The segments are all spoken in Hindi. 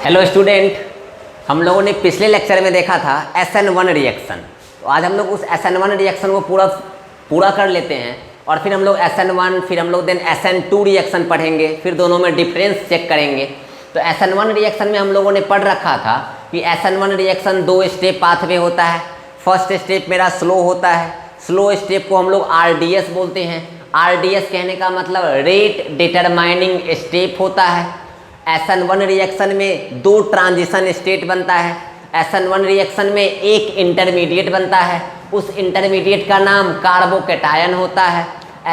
हेलो स्टूडेंट, हम लोगों ने पिछले लेक्चर में देखा था SN1 रिएक्शन। तो आज हम लोग उस SN1 रिएक्शन को पूरा कर लेते हैं और फिर हम लोग SN1 फिर हम लोग देन SN2 रिएक्शन पढ़ेंगे, फिर दोनों में डिफरेंस चेक करेंगे। तो SN1 रिएक्शन में हम लोगों ने पढ़ रखा था कि SN1 रिएक्शन 2 स्टेप पाथवे होता है। फर्स्ट स्टेप मेरा स्लो होता है, स्लो स्टेप को हम लोग RDS बोलते हैं। RDS कहने का मतलब रेट डिटरमाइनिंग स्टेप होता है। SN1 रिएक्शन में 2 ट्रांजिशन स्टेट बनता है। SN1 रिएक्शन में एक इंटरमीडिएट बनता है, उस इंटरमीडिएट का नाम कार्बोकैटायन होता है।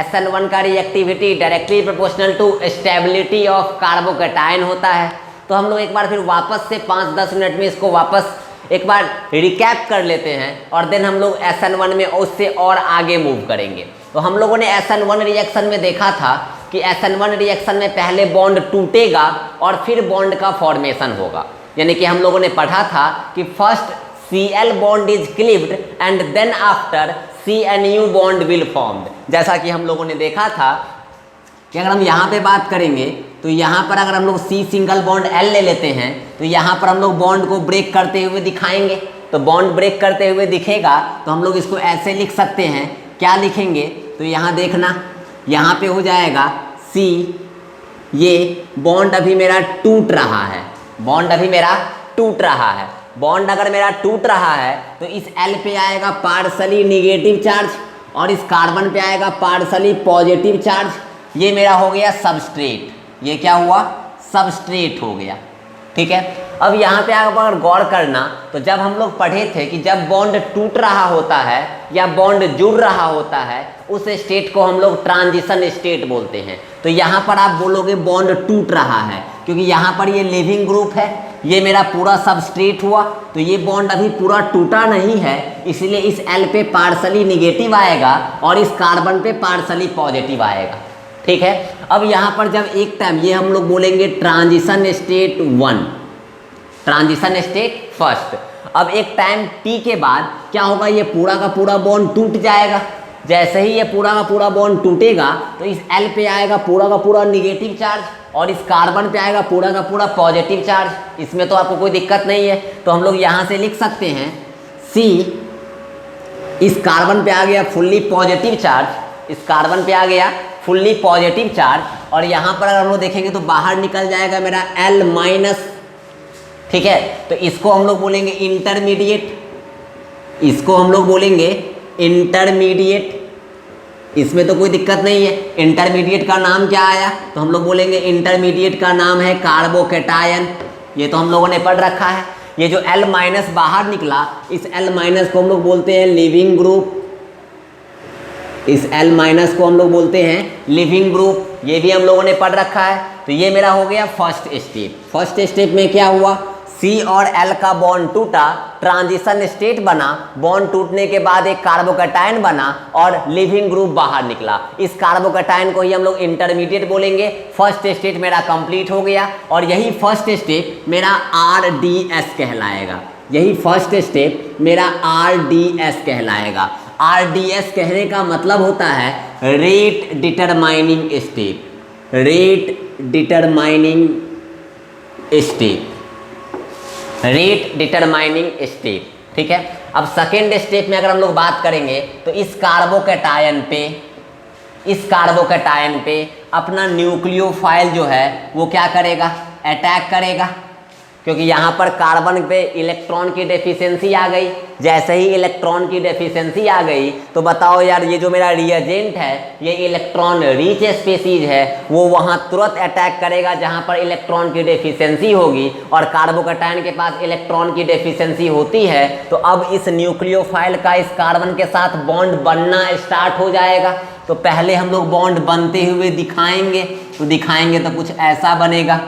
SN1 का reactivity directly proportional to stability of carbocation होता है। तो हम लोग एक बार फिर वापस से 5-10 मिनट में इसको वापस एक बार रिकैप कर लेते हैं और देन हम लोग SN1 में उससे और आगे मूव करेंगे। तो हम लोगों ने SN1 रिएक्शन में देखा था कि SN1 रिएक्शन में पहले बॉन्ड टूटेगा और फिर बॉन्ड का फॉर्मेशन होगा। यानी कि हम लोगों ने पढ़ा था कि first Cl bond is cleaved and then after CNU bond will formed. जैसा कि हम लोगों ने देखा था कि अगर हम यहाँ पे बात करेंगे तो यहाँ पर अगर हम लोग C सिंगल बॉन्ड L ले लेते हैं तो यहाँ पर हम लोग बॉन्ड को ब्रेक करते हुए दिखाएंगे। तो बॉन्ड ब्रेक करते हुए दिखेगा तो हम लोग इसको ऐसे लिख सकते हैं। क्या लिखेंगे तो यहाँ देखना, यहाँ पे हो जाएगा C, ये बॉन्ड अभी मेरा टूट रहा है, बॉन्ड अभी मेरा टूट रहा है। बॉन्ड अगर मेरा टूट रहा है तो इस L पे आएगा पार्शली निगेटिव चार्ज और इस कार्बन पे आएगा पार्शली पॉजिटिव चार्ज। ये मेरा हो गया सबस्ट्रेट, ये क्या हुआ, सबस्ट्रेट हो गया। ठीक है, अब यहाँ पे आप अगर गौर करना तो जब हम लोग पढ़े थे कि जब बॉन्ड टूट रहा होता है या बॉन्ड जुड़ रहा होता है उस स्टेट को हम लोग ट्रांजिशन स्टेट बोलते हैं। तो यहाँ पर आप बोलोगे बॉन्ड टूट रहा है क्योंकि यहाँ पर ये लिविंग ग्रुप है, ये मेरा पूरा सबस्ट्रेट हुआ। तो ये बॉन्ड अभी पूरा टूटा नहीं है, इसलिए इस L पे पार्शली निगेटिव आएगा और इस कार्बन पे पार्शली पॉजिटिव आएगा। ठीक है, अब यहाँ पर जब एक टाइम ये हम लोग बोलेंगे transition state 1, transition state first. अब एक टाइम T के बाद क्या होगा, ये पूरा का पूरा बॉन्ड टूट जाएगा। जैसे ही ये पूरा का पूरा बॉन्ड टूटेगा तो इस L पे आएगा पूरा का पूरा निगेटिव चार्ज और इस कार्बन पे आएगा पूरा का पूरा पॉजिटिव चार्ज। इसमें तो आपको कोई दिक्कत नहीं है। तो हम लोग यहाँ से लिख सकते हैं C, इस कार्बन पे आ गया फुल्ली पॉजिटिव चार्ज, इस कार्बन पे आ गया फुल्ली पॉजिटिव चार्ज और यहाँ पर अगर हम लोग देखेंगे तो बाहर निकल जाएगा मेरा L-। ठीक है, तो इसको हम लोग बोलेंगे इंटरमीडिएट, इसको हम लोग बोलेंगे इंटरमीडिएट। इसमें तो कोई दिक्कत नहीं है। इंटरमीडिएट का नाम क्या आया तो हम लोग बोलेंगे इंटरमीडिएट का नाम है कार्बोकैटायन। ये तो हम लोगों ने पढ़ रखा है। ये जो L- बाहर निकला, इस L- को हम लोग बोलते हैं लिविंग ग्रुप, इस L- को हम लोग बोलते हैं लिविंग ग्रुप। ये भी हम लोगों ने पढ़ रखा है। तो ये मेरा हो गया फर्स्ट स्टेप। फर्स्ट स्टेप में क्या हुआ, C और L का बॉन्ड टूटा, ट्रांजिशन स्टेट बना, बॉन्ड टूटने के बाद एक कार्बोकैटायन बना और लिविंग ग्रुप बाहर निकला। इस कार्बोकैटायन को ही हम लोग इंटरमीडिएट बोलेंगे। फर्स्ट स्टेट मेरा कंप्लीट हो गया और यही फर्स्ट स्टेप मेरा RDS कहलाएगा। यही फर्स्ट स्टेप मेरा RDS कहलाएगा। RDS कहने का मतलब होता है rate determining step, rate determining step, rate determining step. ठीक है, अब सेकेंड स्टेप में अगर हम लोग बात करेंगे तो इस कार्बोकैटायन पे अपना न्यूक्लियोफाइल जो है वो क्या करेगा, अटैक करेगा। क्योंकि यहाँ पर कार्बन पे इलेक्ट्रॉन की डेफिशिएंसी आ गई। जैसे ही इलेक्ट्रॉन की डेफिशिएंसी आ गई तो बताओ यार, ये जो मेरा रिएजेंट है ये इलेक्ट्रॉन रिच स्पीसीज है, वो वहाँ तुरंत अटैक करेगा जहाँ पर इलेक्ट्रॉन की डेफिशिएंसी होगी। और कार्बोकैटायन के पास इलेक्ट्रॉन की डेफिशिएंसी होती है तो अब इस न्यूक्लियोफाइल का इस कार्बन के साथ बॉन्ड बनना स्टार्ट हो जाएगा। तो पहले हम लोग बॉन्ड बनते हुए दिखाएंगे, तो दिखाएंगे तो कुछ ऐसा बनेगा।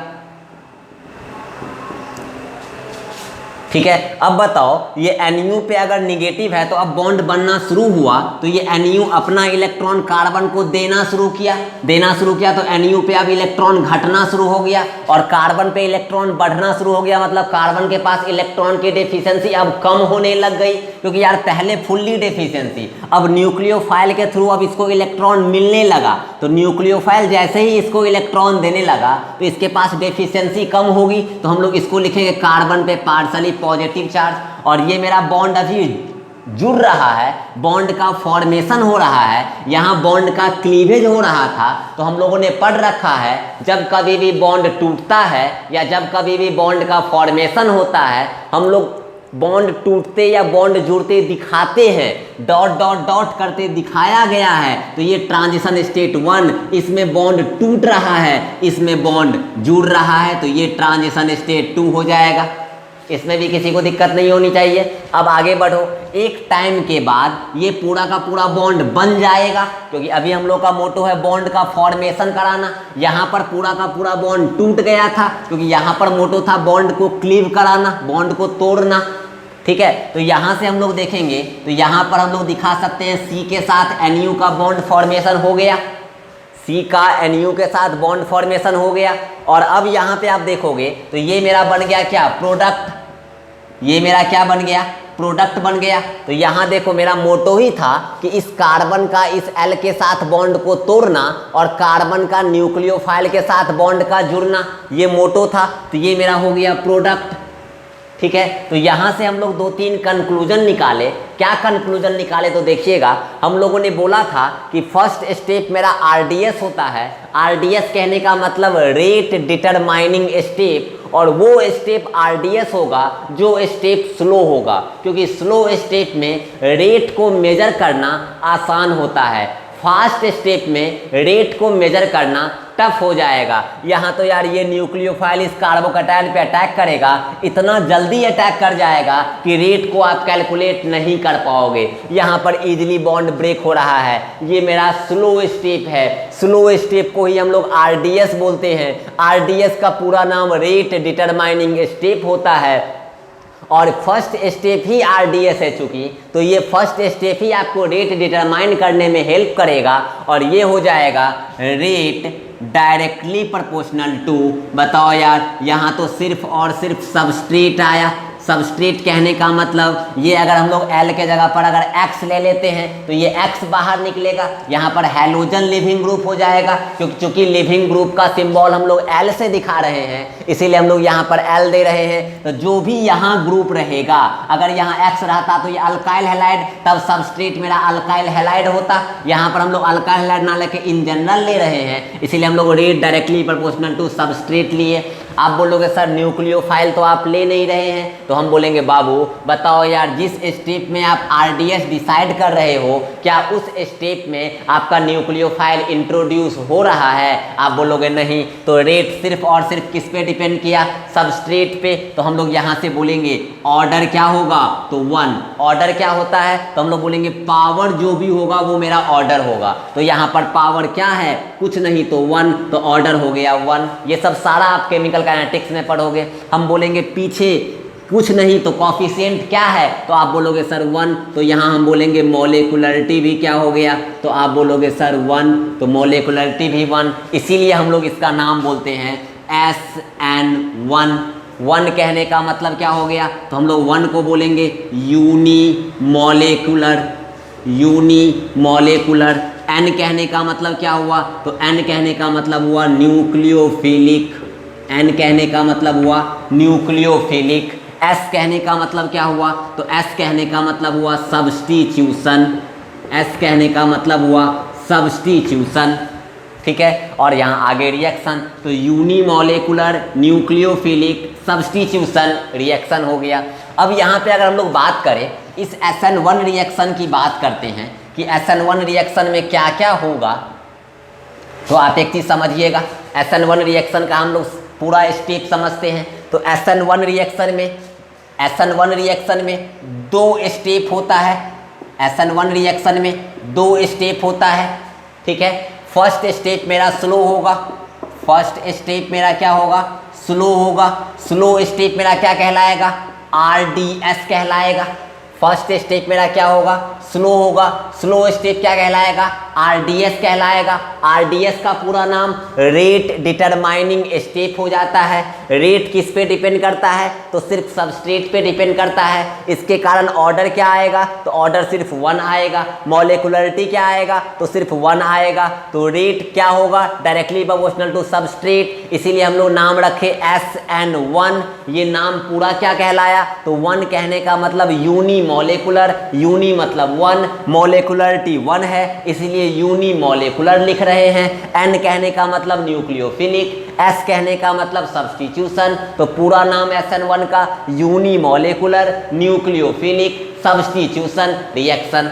ठीक है। अब बताओ ये NU पे अगर निगेटिव है तो अब बॉन्ड बनना शुरू हुआ तो ये NU अपना इलेक्ट्रॉन कार्बन को देना शुरू किया तो NU पे अब इलेक्ट्रॉन घटना शुरू हो गया और कार्बन पे इलेक्ट्रॉन बढ़ना शुरू हो गया, मतलब कार्बन के पास इलेक्ट्रॉन की डेफिशिएंसी अब कम होने लग गई, क्योंकि यार पहले फुल्ली डेफिशिएंसी, अब न्यूक्लियोफाइल के थ्रू अब इसको इलेक्ट्रॉन मिलने लगा, तो न्यूक्लियोफाइल जैसे ही इसको इलेक्ट्रॉन देने लगा तो इसके पास डेफिशिएंसी कम होगी, तो हम लोग इसको लिखेंगे कार्बन पे पार्शली पॉजिटिव चार्ज, और ये मेरा बॉन्ड अभी जुड़ रहा है, बॉन्ड का फॉर्मेशन हो रहा है, यहाँ बॉन्ड का क्लीवेज हो रहा था। तो हम लोगों ने पढ़ रखा है जब कभी भी बॉन्ड टूटता है या जब कभी भी बॉन्ड का फॉर्मेशन होता है, हम लोग बॉन्ड टूटते या बॉन्ड जुड़ते दिखाते हैं, डॉट डॉट डॉट करते दिखाया गया है, तो ये ट्रांजिशन स्टेट 1, इसमें बॉन्ड टूट रहा है, इसमें बॉन्ड जुड़ रहा है, तो ये ट्रांजिशन स्टेट 2 हो जाएगा। इसमें भी किसी को दिक्कत नहीं होनी चाहिए। अब आगे बढ़ो, एक टाइम के बाद ये पूरा का पूरा बॉन्ड बन जाएगा, क्योंकि अभी हम लोग का मोटो है बॉन्ड का फॉर्मेशन कराना। यहाँ पर पूरा का पूरा बॉन्ड टूट गया था, क्योंकि यहाँ पर मोटो था बॉन्ड को क्लीव कराना, बॉन्ड को तोड़ना, ठीक है। तो यहाँ से हम लोग देखेंगे तो यहाँ पर हम लोग दिखा सकते हैं C के साथ NU का बॉन्ड फॉर्मेशन हो गया, C का NU के साथ बॉन्ड फॉर्मेशन हो गया। और अब यहाँ पे आप देखोगे तो ये मेरा बन गया क्या, प्रोडक्ट, ये मेरा क्या बन गया, प्रोडक्ट बन गया। तो यहाँ देखो मेरा मोटो ही था कि इस कार्बन का इस L के साथ बॉन्ड को तोड़ना और कार्बन का न्यूक्लियोफाइल के साथ बॉन्ड का जुड़ना, ये मोटो था, तो ये मेरा हो गया प्रोडक्ट, ठीक है। तो यहाँ से हम लोग 2-3 कंक्लूजन निकाले। क्या कंक्लूजन निकाले तो देखिएगा, हम लोगों ने बोला था कि फर्स्ट स्टेप मेरा RDS होता है। RDS कहने का मतलब रेट डिटरमाइनिंग स्टेप, और वो स्टेप RDS होगा जो स्टेप स्लो होगा, क्योंकि स्लो स्टेप में रेट को मेजर करना आसान होता है, फास्ट स्टेप में रेट को मेजर करना टफ हो जाएगा। यहाँ तो यार ये न्यूक्लियोफाइल इस कार्बोकैटायन पे अटैक करेगा, इतना जल्दी अटैक कर जाएगा कि रेट को आप कैलकुलेट नहीं कर पाओगे। यहाँ पर इजीली बॉन्ड ब्रेक हो रहा है, ये मेरा स्लो स्टेप है। स्लो स्टेप को ही हम लोग RDS बोलते हैं। RDS का पूरा नाम रेट डिटरमाइनिंग स्टेप होता है, और फर्स्ट स्टेप ही RDS है चूंकि, तो ये फर्स्ट स्टेप ही आपको रेट डिटरमाइन करने में हेल्प करेगा, और ये हो जाएगा रेट डायरेक्टली प्रोपोर्शनल टू, बताओ यार यहाँ तो सिर्फ और सिर्फ सबस्ट्रेट आया। सबस्ट्रेट कहने का मतलब ये अगर हम लोग L के जगह पर अगर X ले लेते हैं तो ये X बाहर निकलेगा, यहाँ पर हैलोजन लिविंग ग्रुप हो जाएगा, क्योंकि लिविंग ग्रुप का सिंबल हम लोग L से दिखा रहे हैं, इसीलिए हम लोग यहाँ पर L दे रहे हैं। तो जो भी यहाँ ग्रुप रहेगा, अगर यहाँ X रहता तो ये अल्काइल हैलाइड, तब सबस्ट्रेट मेरा अल्काइल हैलाइड होता। यहाँ पर हम लोग अल्काइल हैलाइड ना लेके इन जनरल ले रहे हैं, इसीलिए हम लोग rate directly proportional to substrate लिए। आप बोलोगे सर न्यूक्लियोफाइल तो आप ले नहीं रहे हैं, तो हम बोलेंगे बाबू बताओ यार जिस स्टेप में आप RDS डिसाइड कर रहे हो, क्या उस स्टेप में आपका न्यूक्लियोफाइल इंट्रोड्यूस हो रहा है? आप बोलोगे नहीं, तो रेट सिर्फ और सिर्फ किस पे डिपेंड किया, सबस्ट्रेट पे। तो हम लोग यहाँ से बोलेंगे ऑर्डर क्या होगा, तो 1। ऑर्डर क्या होता है, तो हम लोग बोलेंगे पावर जो भी होगा वो मेरा ऑर्डर होगा। तो यहाँ पर पावर क्या है, कुछ नहीं तो 1, तो ऑर्डर हो गया 1। ये सब सारा आप केमिकल काइनेटिक्स में पढ़ोगे। हम बोलेंगे पीछे कुछ नहीं तो कॉफिशिएंट क्या है, तो आप बोलोगे सर 1, तो यहाँ हम बोलेंगे मॉलिक्युलरिटी भी क्या हो गया, तो आप बोलोगे सर 1, तो मॉलिक्युलरिटी भी 1। इसीलिए हम लोग इसका नाम बोलते हैं SN1। 1 कहने का मतलब क्या हो गया, तो हम लोग 1 को बोलेंगे यूनिमॉलिक्युलर। N कहने का मतलब क्या हुआ, तो N कहने का मतलब हुआ न्यूक्लियोफिलिक। N कहने का मतलब हुआ न्यूक्लियोफिलिक। S कहने का मतलब क्या हुआ, तो S कहने का मतलब हुआ सब्स्टिट्यूशन। S कहने का मतलब हुआ सब्स्टिट्यूशन, ठीक है। और यहाँ आगे रिएक्शन, तो यूनिमॉलिक्युलर न्यूक्लियोफिलिक सब्स्टिट्यूशन रिएक्शन हो गया। अब यहाँ पे अगर हम लोग बात करें इस SN1 रिएक्शन की बात करते हैं कि SN1 रिएक्शन में क्या क्या होगा, तो आप एक चीज़ समझिएगा, SN1 रिएक्शन का हम लोग पूरा स्टेप समझते हैं। तो SN1 रिएक्शन में 2 स्टेप होता है। SN1 रिएक्शन में 2 स्टेप होता है, ठीक है। फर्स्ट स्टेप मेरा स्लो होगा, फर्स्ट स्टेप मेरा क्या होगा, स्लो होगा। स्लो स्टेप मेरा क्या कहलाएगा, RDS कहलाएगा। फर्स्ट स्टेप मेरा क्या होगा, स्लो होगा। स्लो स्टेप क्या कहलाएगा, RDS कहलाएगा। RDS का पूरा नाम रेट डिटरमाइनिंग स्टेप हो जाता है। रेट किस पे डिपेंड करता है, तो सिर्फ सबस्ट्रेट पे डिपेंड करता है। इसके कारण ऑर्डर क्या आएगा, तो ऑर्डर सिर्फ 1 आएगा। मॉलिक्युलरिटी क्या आएगा, तो सिर्फ 1 आएगा। तो रेट क्या होगा, डायरेक्टली प्रोपोर्शनल टू सबस्ट्रेट, इसीलिए हम लोग नाम रखे SN1। ये नाम पूरा क्या कहलाया, तो 1 कहने का मतलब यूनी मॉलिक्युलर, यूनी मतलब 1, मॉलिक्युलरिटी 1 है इसीलिए यूनी मॉलिक्युलर लिख रहे हैं। N कहने का मतलब न्यूक्लियोफिलिक, S कहने का मतलब सब्स्टिट्यूशन। तो पूरा नाम SN1 का unimolecular nucleophilic substitution reaction.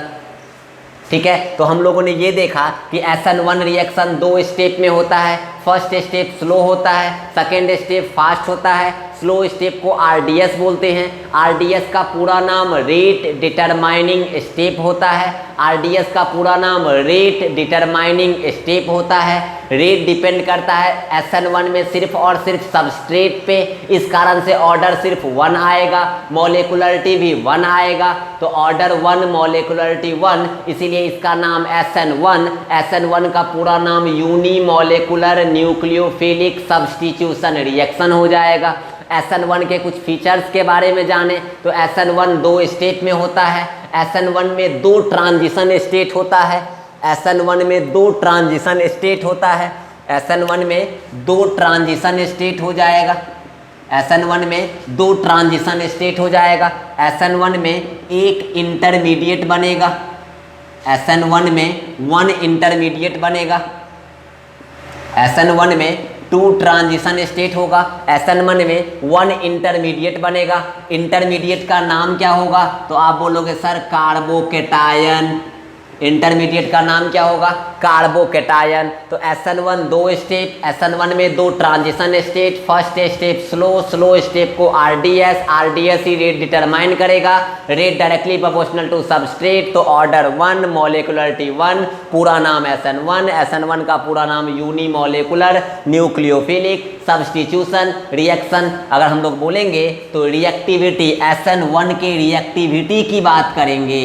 ठीक है, तो हम लोगों ने ये देखा कि SN1 रिएक्शन 2 स्टेप में होता है। फर्स्ट स्टेप स्लो होता है, सेकेंड स्टेप फास्ट होता है। स्लो स्टेप को RDS बोलते हैं। RDS का पूरा नाम रेट डिटरमाइनिंग स्टेप होता है। RDS का पूरा नाम रेट डिटरमाइनिंग स्टेप होता है। रेट डिपेंड करता है SN1 में सिर्फ और सिर्फ सबस्ट्रेट पे, इस कारण से ऑर्डर सिर्फ 1 आएगा। मॉलिक्युलरिटी भी 1 आएगा, तो ऑर्डर 1 मॉलिक्युलरिटी 1, इसीलिए इसका नाम SN1। SN1 का पूरा नाम unimolecular nucleophilic substitution reaction हो जाएगा। SN1 के कुछ फीचर्स के बारे में जाने तो SN1 2 स्टेप में होता है। SN1 में 2 ट्रांजिशन स्टेट होता है। SN1 में 2 ट्रांजिशन स्टेट होता है। SN1 में 2 ट्रांजिशन स्टेट हो जाएगा। SN1 में 2 ट्रांजिशन स्टेट हो जाएगा। SN1 में एक इंटरमीडिएट बनेगा। SN1 में 1 इंटरमीडिएट बनेगा। SN1 में 2 ट्रांजिशन स्टेट होगा। SN1 में 1 इंटरमीडिएट बनेगा। इंटरमीडिएट का नाम क्या होगा, तो आप बोलोगे सर कार्बोकेटायन। इंटरमीडिएट का नाम क्या होगा, कार्बोकेटायन। तो SN1 2 स्टेप, SN1 में 2 transition state. First step slow, slow step को RDS, RDS ही रेट डिटरमाइन करेगा। Rate directly proportional to substrate, तो ऑर्डर 1 मॉलिक्युलरिटी 1, पूरा नाम SN1। SN1 का पूरा नाम unimolecular nucleophilic substitution reaction. अगर हम लोग बोलेंगे तो रिएक्टिविटी, SN1 के रिएक्टिविटी की बात करेंगे,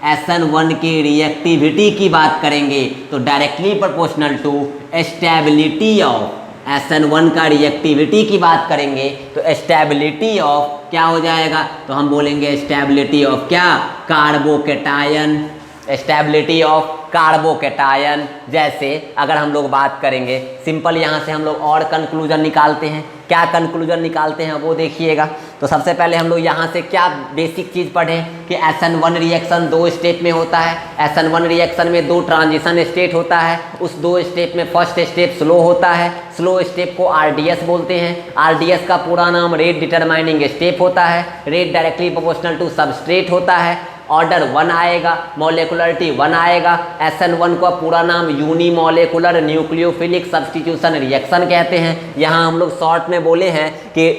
SN1 की रिएक्टिविटी की बात करेंगे तो directly proportional to stability of SN1 का रिएक्टिविटी की बात करेंगे तो स्टेबिलिटी ऑफ क्या हो जाएगा, तो हम बोलेंगे स्टेबिलिटी ऑफ क्या, कार्बोकेटायन। Stability of carbocation. जैसे अगर हम लोग बात करेंगे सिंपल, यहाँ से हम लोग और कंक्लूजन निकालते हैं। क्या कंक्लूजन निकालते हैं वो देखिएगा। तो सबसे पहले हम लोग यहाँ से क्या बेसिक चीज़ पढ़ें कि SN1 रिएक्शन 2 स्टेप में होता है। SN1 रिएक्शन में 2 ट्रांजिशन स्टेट होता है। उस 2 स्टेप में फर्स्ट स्टेप स्लो होता है। स्लो स्टेप को RDS बोलते हैं। RDS का पूरा नाम रेट डिटरमाइनिंग स्टेप होता है। Rate directly proportional to substrate होता है। ऑर्डर 1 आएगा, मॉलिक्युलरिटी 1 आएगा। SN1 का पूरा नाम unimolecular nucleophilic substitution reaction कहते हैं। यहाँ हम लोग शॉर्ट में बोले हैं कि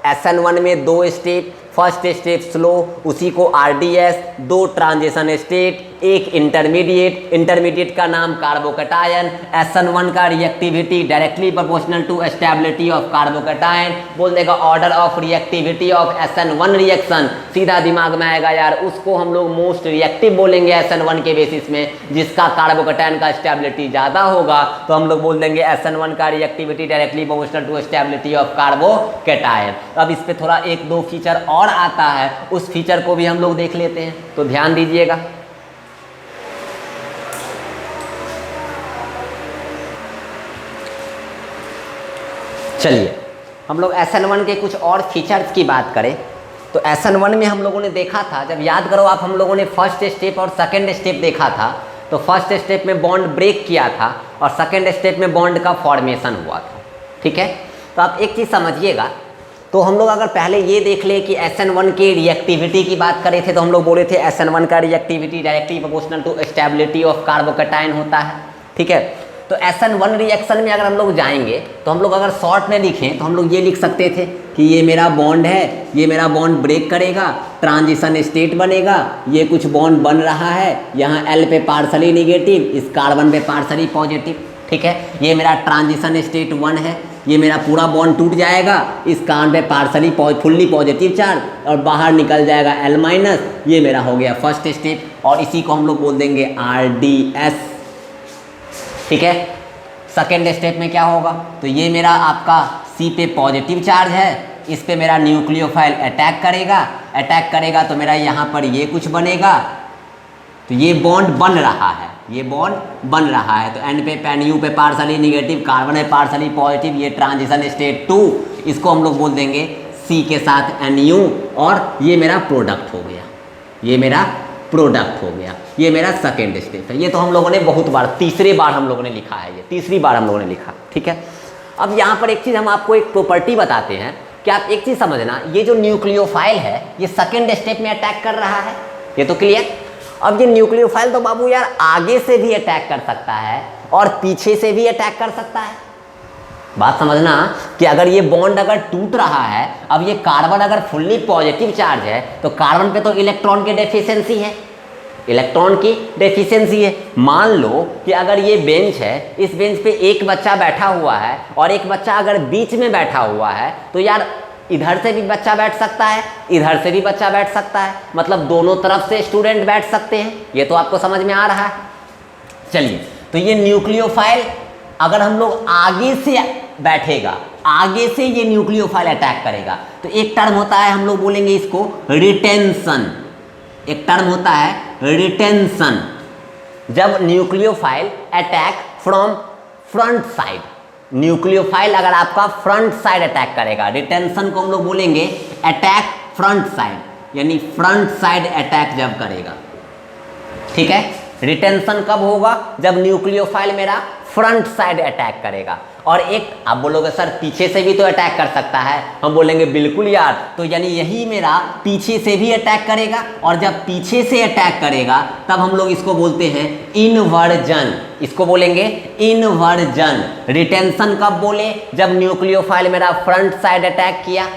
SN1 में 2 स्टेप, फर्स्ट स्टेप स्लो, उसी को RDS, 2 ट्रांजिशन स्टेट, एक इंटरमीडिएट, इंटरमीडिएट का नाम कार्बोकेटायन। SN1 का reactivity directly proportional to stability of carbocation. बोल देगा order of reactivity of SN1 reaction, सीधा दिमाग में आएगा यार, उसको हम लोग मोस्ट रिएक्टिव बोलेंगे SN1 के बेसिस में, जिसका कार्बोकेटायन का स्टेबिलिटी ज़्यादा होगा तो हम लोग बोल देंगे SN1 का reactivity directly proportional to stability of carbocation. अब इस पर थोड़ा 1-2 फीचर और आता है, उस फीचर को भी हम लोग देख लेते हैं, तो ध्यान दीजिएगा। चलिए हम लोग SN1 के कुछ और फीचर्स की बात करें तो SN1 में हम लोगों ने देखा था, जब याद करो आप, हम लोगों ने फर्स्ट स्टेप और सेकंड स्टेप देखा था। तो फर्स्ट स्टेप में बॉन्ड ब्रेक किया था और सेकंड स्टेप में बॉन्ड का फॉर्मेशन हुआ था। ठीक है, तो आप एक चीज़ समझिएगा, तो हम लोग अगर पहले ये देख ले कि SN1 के रिएक्टिविटी की बात करे थे तो हम लोग बोले थे SN1 का reactivity directly proportional to stability of carbocation होता है। ठीक है, तो SN1 रिएक्शन में अगर हम लोग जाएंगे तो हम लोग अगर शॉर्ट में लिखें तो हम लोग ये लिख सकते थे कि ये मेरा बॉन्ड है, ये मेरा बॉन्ड ब्रेक करेगा, ट्रांजिशन स्टेट बनेगा, ये कुछ बॉन्ड बन रहा है, यहाँ L पे पार्सली निगेटिव, इस कार्बन पे पार्सली पॉजिटिव। ठीक है, ये मेरा ट्रांजिशन स्टेट 1 है, ये मेरा पूरा बॉन्ड टूट जाएगा, इस कार्बन पे पार्सली फुल्ली पॉजिटिव चार्ज और बाहर निकल जाएगा L-, ये मेरा हो गया फर्स्ट स्टेप और इसी को हम लोग बोल देंगे RDS। ठीक है, सेकेंड स्टेप में क्या होगा, तो ये मेरा आपका C पे पॉजिटिव चार्ज है, इस पे मेरा न्यूक्लियोफाइल अटैक करेगा तो मेरा यहाँ पर ये कुछ बनेगा, तो ये बॉन्ड बन रहा है, ये बॉन्ड बन रहा है, तो एन पे NU पे पार्सली निगेटिव, कार्बन है पार्सली पॉजिटिव, ये ट्रांजिशन स्टेट 2, इसको हम लोग बोल देंगे C के साथ NU और ये मेरा प्रोडक्ट हो गया, ये मेरा प्रोडक्ट हो गया, ये मेरा सेकेंड स्टेप है। ये तो हम लोगों ने बहुत बार, तीसरी बार हम लोगों ने लिखा है, ये तीसरी बार हम लोगों ने लिखा। ठीक है, अब यहाँ पर एक चीज़ हम आपको एक प्रॉपर्टी बताते हैं कि आप एक चीज़ समझना, ये जो न्यूक्लियोफाइल है ये सेकेंड स्टेप में अटैक कर रहा है, ये तो क्लियर। अब ये न्यूक्लियोफाइल तो बाबू यार आगे से भी अटैक कर सकता है और पीछे से भी अटैक कर सकता है। बात समझना कि अगर ये बॉन्ड अगर टूट रहा है, अब ये कार्बन अगर फुल्ली पॉजिटिव चार्ज है तो कार्बन पे तो इलेक्ट्रॉन की डेफिशिएंसी है, इलेक्ट्रॉन की डेफिशिएंसी है। मान लो कि अगर ये बेंच है, इस बेंच पे एक बच्चा बैठा हुआ है और एक बच्चा अगर बीच में बैठा हुआ है, तो यार इधर से भी बच्चा बैठ सकता है, इधर से भी बच्चा बैठ सकता है, मतलब दोनों तरफ से स्टूडेंट बैठ सकते हैं। ये तो आपको समझ में आ रहा है। चलिए, तो ये न्यूक्लियोफाइल अगर हम लोग आगे से बैठेगा, आगे से ये न्यूक्लियोफाइल अटैक करेगा, तो एक टर्म होता है, हम लोग बोलेंगे इसको रिटेंशन, एक टर्म होता है रिटेंशन। जब nucleophile attack from front side, nucleophile अगर आपका फ्रंट साइड अटैक करेगा, रिटेंशन को हम लोग बोलेंगे अटैक फ्रंट साइड, यानी फ्रंट साइड अटैक जब करेगा। ठीक है, रिटेंशन कब होगा, जब न्यूक्लियोफाइल मेरा फ्रंट साइड अटैक करेगा। और एक आप बोलोगे सर पीछे से भी तो अटैक कर सकता है, हम बोलेंगे बिल्कुल यार, तो यानी यही मेरा पीछे से भी अटैक करेगा, और जब पीछे से अटैक करेगा तब हम लोग इसको बोलते हैं इन्वर्जन, इसको बोलेंगे इन्वर्जन। रिटेंशन कब बोले, जब न्यूक्लियोफाइल मेरा फ्रंट साइड अटैक किया।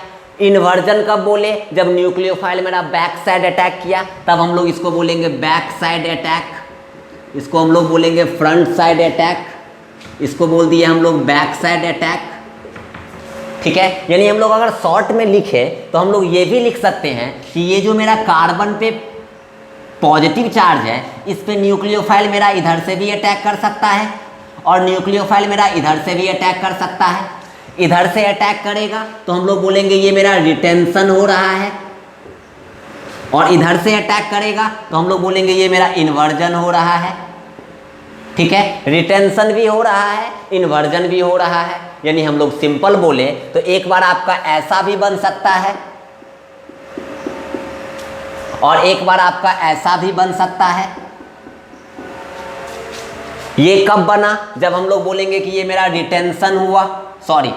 इन्वर्जन कब बोले, जब न्यूक्लियोफाइल मेरा बैक साइड अटैक किया, तब हम लोग इसको बोलेंगे बैक साइड अटैक, इसको हम लोग बोलेंगे फ्रंट साइड अटैक, इसको बोल दिए हम लोग बैक साइड अटैक। ठीक है, यानी हम लोग अगर शॉर्ट में लिखे तो हम लोग ये भी लिख सकते हैं कि ये जो मेरा कार्बन पे पॉजिटिव चार्ज है, इस पे न्यूक्लियोफाइल मेरा इधर से भी अटैक कर सकता है और न्यूक्लियोफाइल मेरा इधर से भी अटैक कर सकता है। इधर से अटैक करेगा तो हम लोग बोलेंगे ये मेरा रिटेंशन हो रहा है, और इधर से अटैक करेगा तो हम लोग बोलेंगे ये मेरा इन्वर्जन हो रहा है। ठीक है, रिटेंशन भी हो रहा है, इन्वर्जन भी हो रहा है। यानी हम लोग सिंपल बोले तो एक बार आपका ऐसा भी बन सकता है और एक बार आपका ऐसा भी बन सकता है। ये कब बना, जब हम लोग बोलेंगे कि ये मेरा रिटेंशन हुआ, सॉरी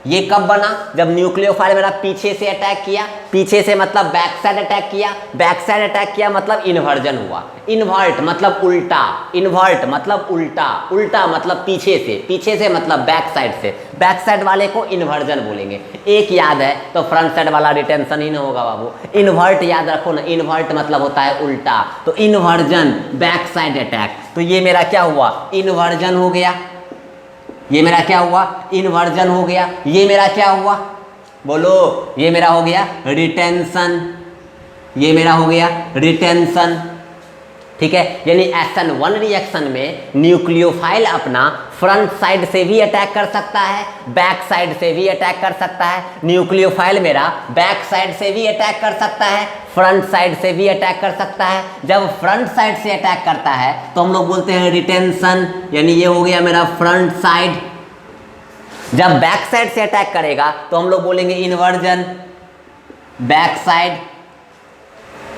ये कब बना, जब न्यूक्लियोफाइल मेरा पीछे से अटैक किया, पीछे से मतलब बैक साइड अटैक किया, बैक साइड अटैक किया मतलब इन्वर्जन हुआ। इन्वर्ट मतलब उल्टा, इन्वर्ट मतलब उल्टा, उल्टा मतलब पीछे से, पीछे से मतलब बैक साइड से, बैक साइड वाले को इन्वर्जन बोलेंगे। एक याद है तो फ्रंट साइड वाला रिटेंशन ही ना होगा बाबू, इन्वर्ट याद रखो ना, इन्वर्ट मतलब होता है उल्टा, तो इन्वर्जन बैक साइड अटैक। तो ये मेरा क्या हुआ, इन्वर्जन हो गया, ये मेरा क्या हुआ, इन्वर्जन हो गया। ये मेरा क्या हुआ, बोलो, ये मेरा हो गया रिटेंशन, ये मेरा हो गया रिटेंशन। ठीक है, यानी SN1 रिएक्शन में न्यूक्लियोफाइल अपना फ्रंट साइड से भी अटैक कर सकता है, बैक साइड से भी अटैक कर सकता है। न्यूक्लियोफाइल मेरा बैक साइड से भी अटैक कर सकता है, फ्रंट साइड से भी अटैक कर सकता है। जब फ्रंट साइड से अटैक करता है तो हम लोग बोलते हैं रिटेंशन, यानी ये हो गया मेरा फ्रंट साइड। जब बैक साइड से अटैक करेगा तो हम लोग बोलेंगे इन्वर्जन, बैक साइड।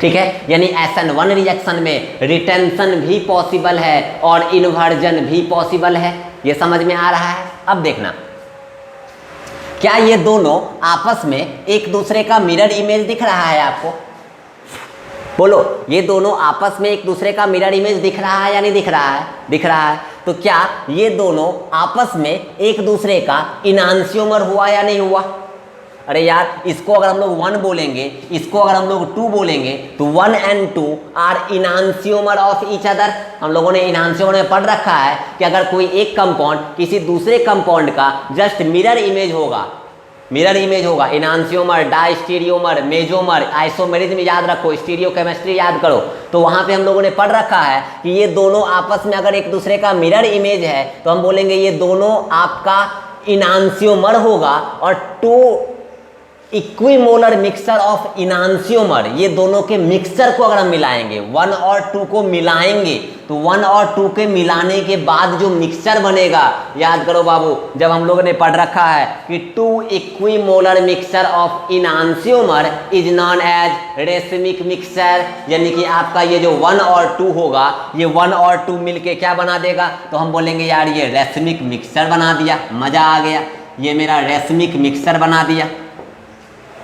ठीक है, यानी SN1 रिएक्शन में रिटेंशन भी पॉसिबल है और इन्वर्जन भी पॉसिबल है। ये समझ में आ रहा है। अब देखना, क्या ये दोनों आपस में एक दूसरे का मिरर इमेज दिख रहा है आपको, बोलो, ये दोनों आपस में एक दूसरे का मिरर इमेज दिख रहा है या नहीं दिख रहा है, दिख रहा है। तो क्या ये दोनों आपस में एक दूसरे का इनांशियोमर हुआ या नहीं हुआ, अरे यार इसको अगर हम लोग 1 बोलेंगे, इसको अगर हम लोग 2 बोलेंगे तो 1 and 2 are enantiomer of each other. हम लोगों ने इनांसियोमर में पढ़ रखा है कि अगर कोई एक कंपाउंड किसी दूसरे कंपाउंड का जस्ट मिरर इमेज होगा, मिरर इमेज होगा, इनांसियोमर, डायस्टीरियोमर, मेजोमर, आइसोमेरिज्म याद रखो, स्टीरियो केमिस्ट्री याद करो, तो वहां पे हम लोगों ने पढ़ रखा है कि ये दोनों आपस में अगर एक दूसरे का मिरर इमेज है तो हम बोलेंगे ये दोनों आपका इनांसियोमर होगा। और 2 इक्विमोलर मिक्सचर ऑफ इनांसियोमर, ये दोनों के मिक्सचर को अगर हम मिलाएंगे, 1 और 2 को मिलाएंगे तो 1 और 2 के मिलाने के बाद जो मिक्सचर बनेगा, याद करो बाबू, जब हम लोगों ने पढ़ रखा है कि 2 equimolar mixture of enantiomer is known as racemic mixture, यानी कि आपका ये जो 1 और 2 होगा, ये 1 और 2 मिलके क्या बना देगा, तो हम बोलेंगे यार ये रेसमिक मिक्सचर बना दिया, मजा आ गया, ये मेरा रेसमिक मिक्सचर बना दिया।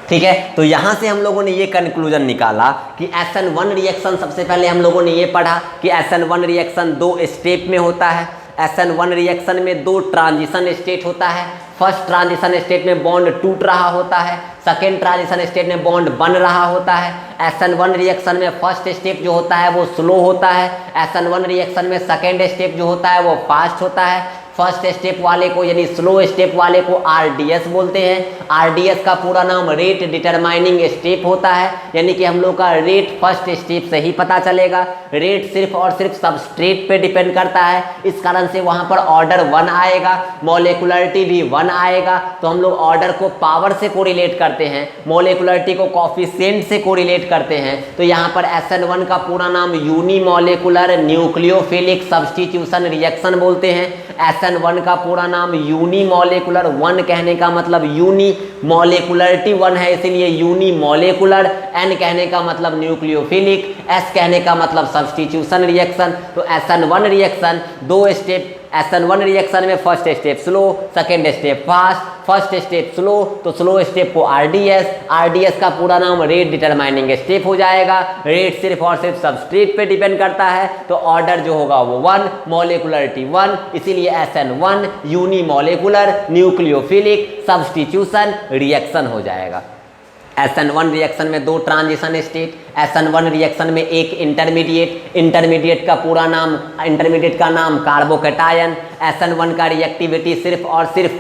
ठीक है, तो यहां से हम लोगों ने ये कंक्लूजन निकाला कि SN1 रिएक्शन, सबसे पहले हम लोगों ने ये पढ़ा कि SN1 रिएक्शन 2 स्टेप में होता है। SN1 रिएक्शन में 2 ट्रांजिशन स्टेट होता है। फर्स्ट ट्रांजिशन स्टेट में बॉन्ड टूट रहा होता है, सेकेंड ट्रांजिशन स्टेट में बॉन्ड बन रहा होता है। SN1 रिएक्शन में फर्स्ट स्टेप जो होता है वो स्लो होता है, SN1 रिएक्शन में सेकेंड स्टेप जो होता है वो फास्ट होता है। फर्स्ट स्टेप वाले को यानी स्लो स्टेप वाले को RDS बोलते हैं। RDS का पूरा नाम रेट डिटरमाइनिंग स्टेप होता है, यानी कि हम लोग का रेट फर्स्ट स्टेप से ही पता चलेगा। रेट सिर्फ और सिर्फ सबस्ट्रेट पे डिपेंड करता है, इस कारण से वहां पर ऑर्डर 1 आएगा, मॉलिक्यूलरिटी भी 1 आएगा। तो हम लोग ऑर्डर को पावर से कोरिलेट करते हैं, मॉलिक्यूलरिटी को कोफिशिएंट से कोरिलेट करते हैं। तो यहाँ पर SN1 का पूरा नाम यूनिमॉलिक्यूलर न्यूक्लियोफिलिक सब्स्टिट्यूशन रिएक्शन बोलते हैं। SN1 का पूरा नाम यूनिमॉलिक्यूलर, 1 कहने का मतलब यूनी, मॉलिक्यूलरिटी 1 है इसीलिए यूनिमॉलिक्यूलर, N कहने का मतलब न्यूक्लियोफिलिक, S कहने का मतलब सब्स्टिट्यूशन रिएक्शन। तो SN1 reaction 2 step, SN1 reaction में first step slow, second step fast, first step slow तो स्लो स्टेप को RDS का पूरा नाम रेट डिटरमाइनिंग स्टेप हो जाएगा। रेट सिर्फ और सिर्फ सबस्ट्रेट पे डिपेंड करता है, तो ऑर्डर जो होगा वो 1, मॉलिक्यूलरिटी 1, इसीलिए SN1 unimolecular nucleophilic substitution reaction हो जाएगा। SN1 रिएक्शन में 2 ट्रांजिशन स्टेट, SN1 रिएक्शन में एक इंटरमीडिएट का पूरा नाम, इंटरमीडिएट का नाम कार्बोकैटायन। SN1 का रिएक्टिविटी सिर्फ और सिर्फ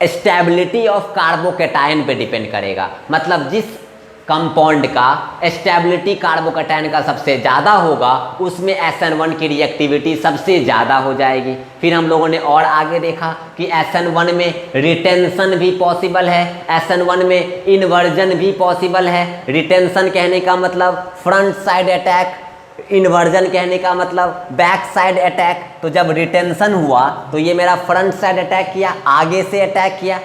स्टेबिलिटी ऑफ कार्बोकैटायन पे डिपेंड करेगा, मतलब जिस कंपाउंड का स्टेबिलिटी कार्बोकैटायन का सबसे ज़्यादा होगा उसमें SN1 की रिएक्टिविटी सबसे ज़्यादा हो जाएगी। फिर हम लोगों ने और आगे देखा कि SN1 में रिटेंशन भी पॉसिबल है, SN1 में इन्वर्जन भी पॉसिबल है। रिटेंशन कहने का मतलब फ्रंट साइड अटैक, इन्वर्जन कहने का मतलब बैक साइड अटैक। तो जब रिटेंशन हुआ तो ये मेरा फ्रंट साइड अटैक किया, आगे से अटैक किया।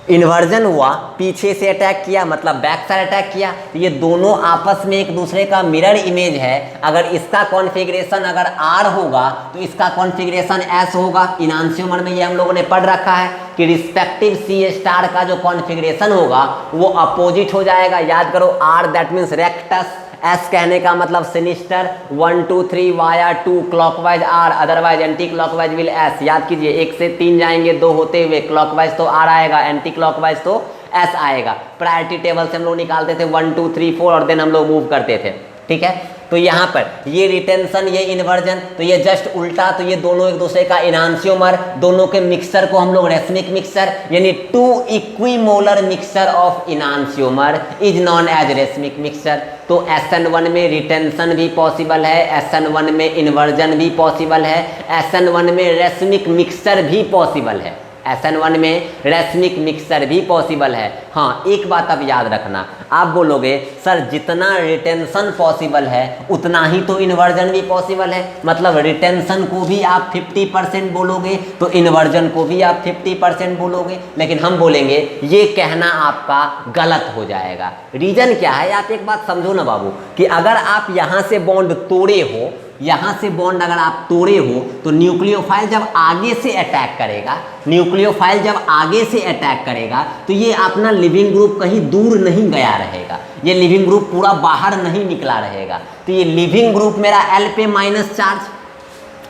इन्वर्जन हुआ, पीछे से अटैक किया, मतलब बैक साइड अटैक किया। तो ये दोनों आपस में एक दूसरे का मिरर इमेज है। अगर इसका कॉन्फ़िगरेशन अगर R होगा तो इसका कॉन्फ़िगरेशन S होगा। इनांसियोमर में ये हम लोगों ने पढ़ रखा है कि रिस्पेक्टिव C* का जो कॉन्फ़िगरेशन होगा वो अपोजिट हो जाएगा। याद करो, R that means rectus, S कहने का मतलब sinister, 1 2 3 via 2 clockwise R, otherwise anti clockwise will S। याद कीजिए, 1 से 3 जाएंगे 2 होते हुए, क्लॉकवाइज तो R आएगा, एंटी क्लॉकवाइज तो S आएगा। प्रायोरिटी टेबल से हम लोग निकालते थे 1 2 3 4 और देन हम लोग मूव करते थे। ठीक है, तो यहाँ पर ये रिटेंशन, ये इन्वर्जन, तो ये जस्ट उल्टा, तो ये दोनों एक दूसरे का इनांसियोमर, दोनों के मिक्सचर को हम लोग रेसमिक मिक्सचर यानी 2 equimolar mixture of enantiomer is known as racemic mixture. तो SN1 में रिटेंशन भी पॉसिबल है, SN1 में इन्वर्जन भी पॉसिबल है, SN1 में रेसमिक मिक्सचर भी पॉसिबल है, SN1 में रेसमिक मिक्सचर भी पॉसिबल है। हाँ, एक बात अब याद रखना, आप बोलोगे सर जितना रिटेंशन पॉसिबल है उतना ही तो इन्वर्जन भी पॉसिबल है, मतलब रिटेंशन को भी आप 50% बोलोगे तो इन्वर्जन को भी आप 50% बोलोगे। लेकिन हम बोलेंगे ये कहना आपका गलत हो जाएगा। रीजन क्या है, आप एक बात समझो ना बाबू, कि अगर आप यहाँ से बॉन्ड तोड़े हो, यहाँ से बॉन्ड अगर आप तोड़े हो तो न्यूक्लियोफाइल जब आगे से अटैक करेगा, न्यूक्लियोफाइल जब आगे से अटैक करेगा तो ये अपना लिविंग ग्रुप कहीं दूर नहीं गया रहेगा, ये लिविंग ग्रुप पूरा बाहर नहीं निकला रहेगा। तो ये लिविंग ग्रुप मेरा L पे माइनस चार्ज,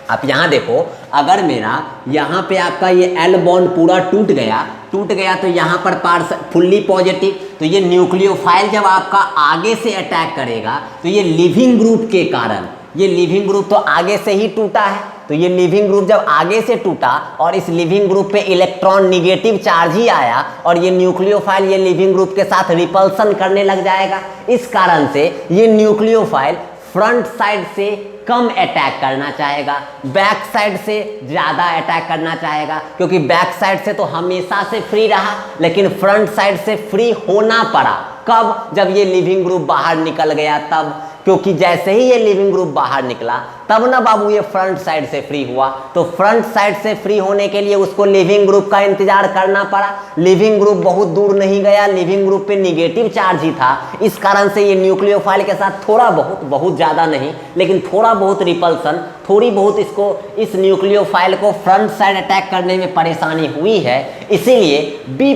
आप यहाँ देखो, अगर मेरा यहाँ पे आपका ये L बॉन्ड पूरा टूट गया तो यहाँ पर फुल्ली पॉजिटिव, तो ये न्यूक्लियोफाइल जब आपका आगे से अटैक करेगा तो ये लिविंग ग्रुप के कारण, ये लिविंग ग्रुप तो आगे से ही टूटा है, तो ये लिविंग ग्रुप जब आगे से टूटा और इस लिविंग ग्रुप पे इलेक्ट्रॉन निगेटिव चार्ज ही आया और ये न्यूक्लियोफाइल ये लिविंग ग्रुप के साथ रिपल्सन करने लग जाएगा। इस कारण से ये न्यूक्लियोफाइल फ्रंट साइड से कम अटैक करना चाहेगा, बैक साइड से ज़्यादा अटैक करना चाहेगा, क्योंकि बैक साइड से तो हमेशा से फ्री रहा लेकिन फ्रंट साइड से फ्री होना पड़ा। कब? जब ये लिविंग ग्रुप बाहर निकल गया तब, क्योंकि जैसे ही ये लिविंग ग्रुप बाहर निकला तब ना बाबू ये फ्रंट साइड से फ्री हुआ, तो फ्रंट साइड से फ्री होने के लिए उसको लिविंग ग्रुप का इंतजार करना पड़ा। लिविंग ग्रुप बहुत दूर नहीं गया, लिविंग ग्रुप पे निगेटिव चार्ज ही था, इस कारण से ये न्यूक्लियोफाइल के साथ थोड़ा बहुत ज़्यादा नहीं लेकिन थोड़ा बहुत रिपल्सन, थोड़ी बहुत इसको इस न्यूक्लियोफाइल को फ्रंट साइड अटैक करने में परेशानी हुई है। इसीलिए बी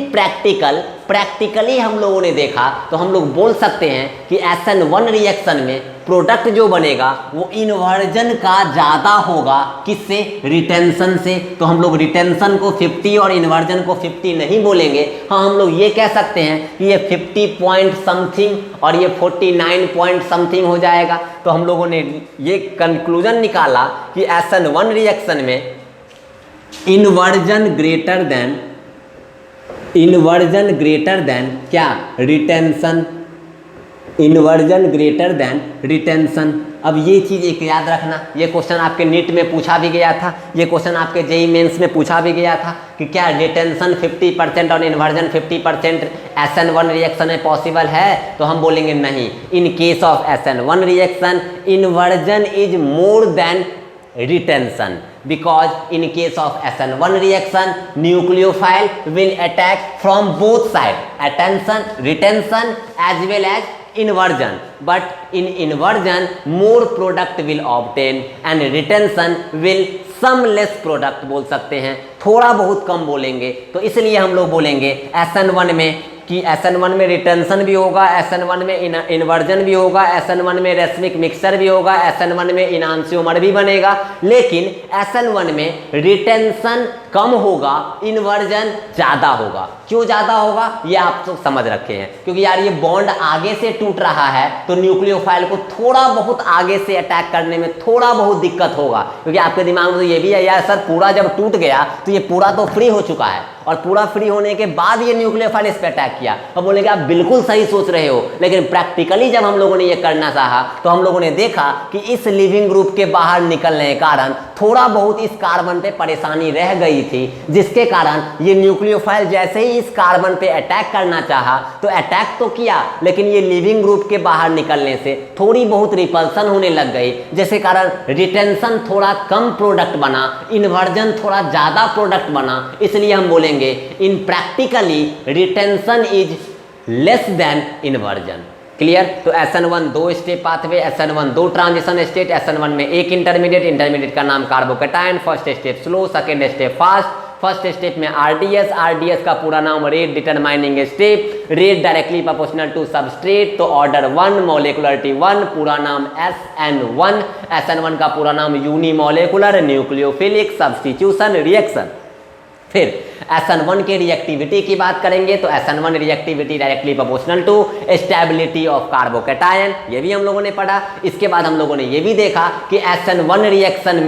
प्रैक्टिकली हम लोगों ने देखा तो हम लोग बोल सकते हैं कि SN1 रिएक्शन में प्रोडक्ट जो बनेगा वो इन्वर्जन का ज़्यादा होगा, किससे? रिटेंशन से। तो हम लोग रिटेंशन को 50 और इन्वर्जन को 50 नहीं बोलेंगे, हाँ हम लोग ये कह सकते हैं कि ये 50 पॉइंट समथिंग और ये 49 पॉइंट समथिंग हो जाएगा। तो हम लोगों ने ये कंक्लूजन निकाला कि SN1 रिएक्शन में इन्वर्जन ग्रेटर देन क्या? Retention. Inversion greater than retention. अब ये चीज़ एक याद रखना, ये क्वेश्चन आपके नीट में पूछा भी गया था, ये क्वेश्चन आपके जेईई मेंस में पूछा भी गया था कि क्या रिटेंशन 50% और इन्वर्जन 50% SN1 रिएक्शन में पॉसिबल है? तो हम बोलेंगे नहीं। In case of SN1 reaction inversion is more than retention, because in case of SN1 reaction nucleophile will attack from both sides, retention as well as inversion, but in inversion more product will obtain and retention will some less product बोल सकते हैं, थोड़ा बहुत कम बोलेंगे। तो इसलिए हम लोग बोलेंगे SN1 में कि SN1 में रिटेंशन भी होगा, SN1 में इन्वर्जन भी होगा, SN1 में रेस्मिक मिक्सचर भी होगा, SN1 में इनांसियोमर भी बनेगा, लेकिन SN1 में रिटेंशन कम होगा, इन्वर्जन ज़्यादा होगा। क्यों ज़्यादा होगा ये आप तो समझ रखे हैं, क्योंकि यार ये बॉन्ड आगे से टूट रहा है तो न्यूक्लियोफाइल को थोड़ा बहुत आगे से अटैक करने में थोड़ा बहुत दिक्कत होगा, क्योंकि आपके दिमाग में तो ये भी है यार सर पूरा जब टूट गया तो ये पूरा तो फ्री हो चुका है और पूरा फ्री होने के बाद ये न्यूक्लियोफाइल इस पर अटैक किया। और बोलेंगे आप बिल्कुल सही सोच रहे हो, लेकिन प्रैक्टिकली जब हम लोगों ने ये करना चाहा तो हम लोगों ने देखा कि इस लिविंग ग्रुप के बाहर निकलने के कारण थोड़ा बहुत इस कार्बन पे परेशानी रह गई थी, जिसके कारण ये न्यूक्लियोफाइल जैसे ही इस कार्बन पे अटैक करना चाहा तो अटैक तो किया, लेकिन ये लिविंग ग्रुप के बाहर निकलने से थोड़ी बहुत रिपल्सन होने लग गई, जिसके कारण रिटेंशन थोड़ा कम प्रोडक्ट बना, इन्वर्जन थोड़ा ज़्यादा प्रोडक्ट बना। इसलिए हम बोलेंगे in practically retention is less than inversion. Clear? तो SN1 दो स्टेप पाथवे, SN1 दो ट्रांजिशन स्टेट, SN1 में एक इंटरमीडिएट का नाम carbocation, first step slow, second step fast. First step में RDS का पूरा नाम rate determining step, rate directly proportional to substrate, तो ऑर्डर 1, मॉलिक्युलरिटी 1, पूरा नाम SN1। SN1 का पूरा नाम यूनिमॉलिक्युलर न्यूक्लियोफिलिक सब्स्टिट्यूशन रिएक्शन। फिर SN1 के रिएक्टिविटी की बात करेंगे तो SN1 reactivity directly proportional to stability of carbocation, ये भी हम लोगों ने पढ़ा। इसके बाद हम लोगों ने ये भी देखा कि SN1 रिएक्शन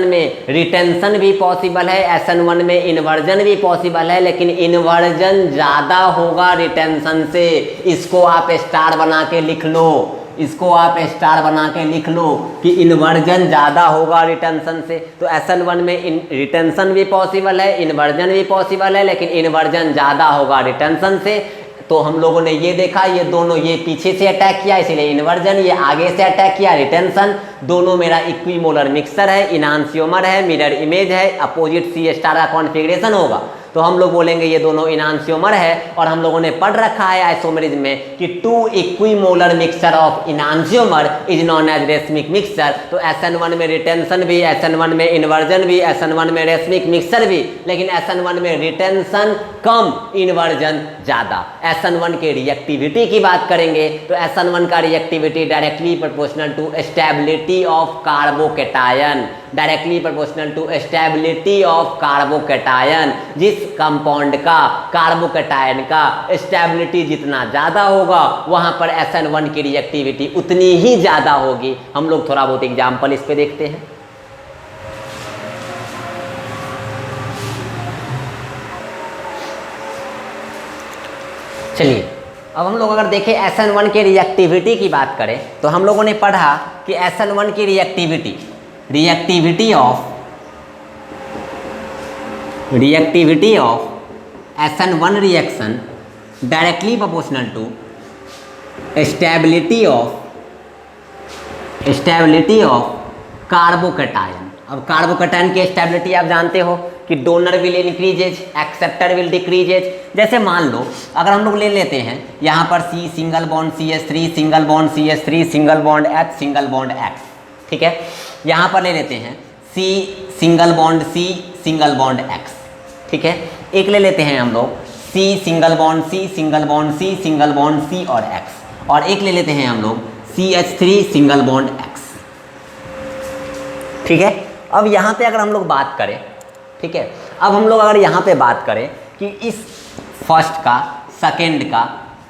में रिटेंशन भी पॉसिबल है, SN1 में इन्वर्जन भी पॉसिबल है, लेकिन इन्वर्जन ज़्यादा होगा रिटेंशन से। इसको आप स्टार बना के लिख लो, इसको आप स्टार बना के लिख लो कि इन्वर्जन ज़्यादा होगा रिटेंशन से। तो SN1 में रिटेंशन भी पॉसिबल है, इन्वर्जन भी पॉसिबल है, लेकिन इन्वर्जन ज़्यादा होगा रिटेंशन से। तो हम लोगों ने ये देखा, ये दोनों, ये पीछे से अटैक किया इसलिए इन्वर्जन, ये आगे से अटैक किया रिटेंशन। दोनों मेरा इक्विमोलर मिक्सचर है, इनांसियोमर है, मिरर इमेज है, अपोजिट C स्टार का कॉन्फ़िगरेशन होगा, तो हम लोग बोलेंगे ये दोनों इनांसियोमर है। और हम लोगों ने पढ़ रखा है आइसोमेरिज्म में कि 2 equimolar mixture of enantiomer is known as racemic mixture. तो SN1 में रिटेंशन भी, SN1 में इन्वर्जन भी, SN1 में रेसमिक मिक्सचर भी, लेकिन SN1 में रिटेंशन कम, इन्वर्जन ज़्यादा। SN1 के रिएक्टिविटी की बात करेंगे तो SN1 का reactivity directly proportional to stability of carbocation, directly proportional to stability of carbocation. जिस कंपाउंड का कार्बोकैटायन का स्टेबिलिटी जितना ज़्यादा होगा वहाँ पर SN1 की रिएक्टिविटी उतनी ही ज़्यादा होगी। हम लोग थोड़ा बहुत एग्जाम्पल इस पे देखते हैं। चलिए अब हम लोग अगर देखें SN1 के रिएक्टिविटी की बात करें तो हम लोगों ने पढ़ा कि SN1 की reactivity of SN1 reaction directly proportional to stability of carbocation. अब कार्बोकैटायन की स्टेबिलिटी आप जानते हो कि donor will increases, acceptor will decreases. जैसे मान लो अगर हम लोग ले लेते हैं यहाँ पर C single bond CH3 single bond CH3 single bond H single bond X, ठीक है। यहाँ पर ले लेते हैं C single bond C single bond X, ठीक है। एक ले लेते हैं हम लोग C single bond C single bond C single bond C और X, और एक ले लेते हैं हम लोग CH3 सिंगल बॉन्ड X, ठीक है। अब यहाँ पे अगर हम लोग बात करें, ठीक है, अब हम लोग अगर यहाँ पे बात करें कि इस फर्स्ट का, सेकेंड का,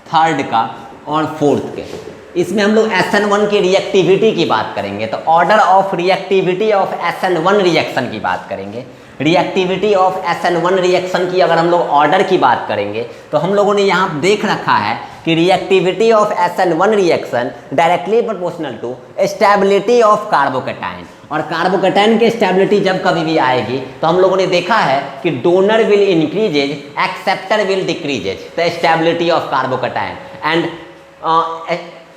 थर्ड का और फोर्थ के, इसमें हम लोग SN1 की रिएक्टिविटी की बात करेंगे तो order of reactivity of SN1 reaction की बात करेंगे। रिएक्टिविटी ऑफ SN1 रिएक्शन की अगर हम लोग ऑर्डर की बात करेंगे तो हम लोगों ने यहाँ देख रखा है कि reactivity of SN1 reaction directly proportional to stability of carbocation. और कार्बोकैटायन की स्टेबिलिटी जब कभी भी आएगी तो हम लोगों ने देखा है कि donor will increases, acceptor will decreases the stability of carbocation and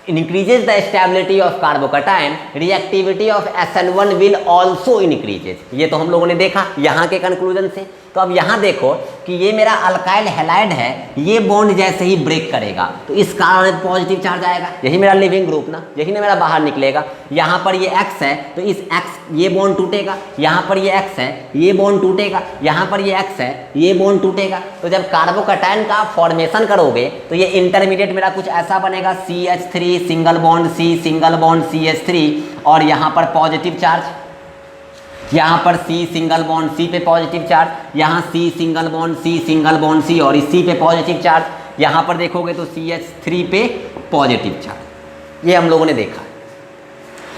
increases the stability of carbocation, reactivity of SN1 will also increases। ये तो हम लोगों ने देखा यहाँ के कंक्लूजन से। तो अब यहाँ देखो कि ये मेरा अल्काइल हैलाइड है, ये बॉन्ड जैसे ही ब्रेक करेगा तो इस कारण पॉजिटिव चार्ज आएगा, यही मेरा लिविंग ग्रुप ना, यही ना मेरा बाहर निकलेगा। यहाँ पर ये X है तो इस X ये बॉन्ड टूटेगा, यहाँ पर ये X है ये बॉन्ड टूटेगा, यहाँ पर ये X है ये बॉन्ड टूटेगा। तो जब कार्बोकैटायन का फॉर्मेशन करोगे तो ये इंटरमीडिएट मेरा कुछ ऐसा बनेगा CH3 single bond C single bond CH3 और यहाँ पर पॉजिटिव चार्ज, यहाँ पर C सिंगल बॉन्ड C पे पॉजिटिव चार्ज, यहाँ C single bond C single bond C और इस C पे पॉजिटिव चार्ज, यहाँ पर देखोगे तो CH3 पे पॉजिटिव चार्ज। ये हम लोगों ने देखा।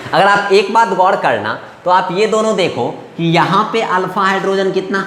अगर आप एक बात गौर करना तो आप ये दोनों देखो कि यहाँ पे अल्फा हाइड्रोजन कितना,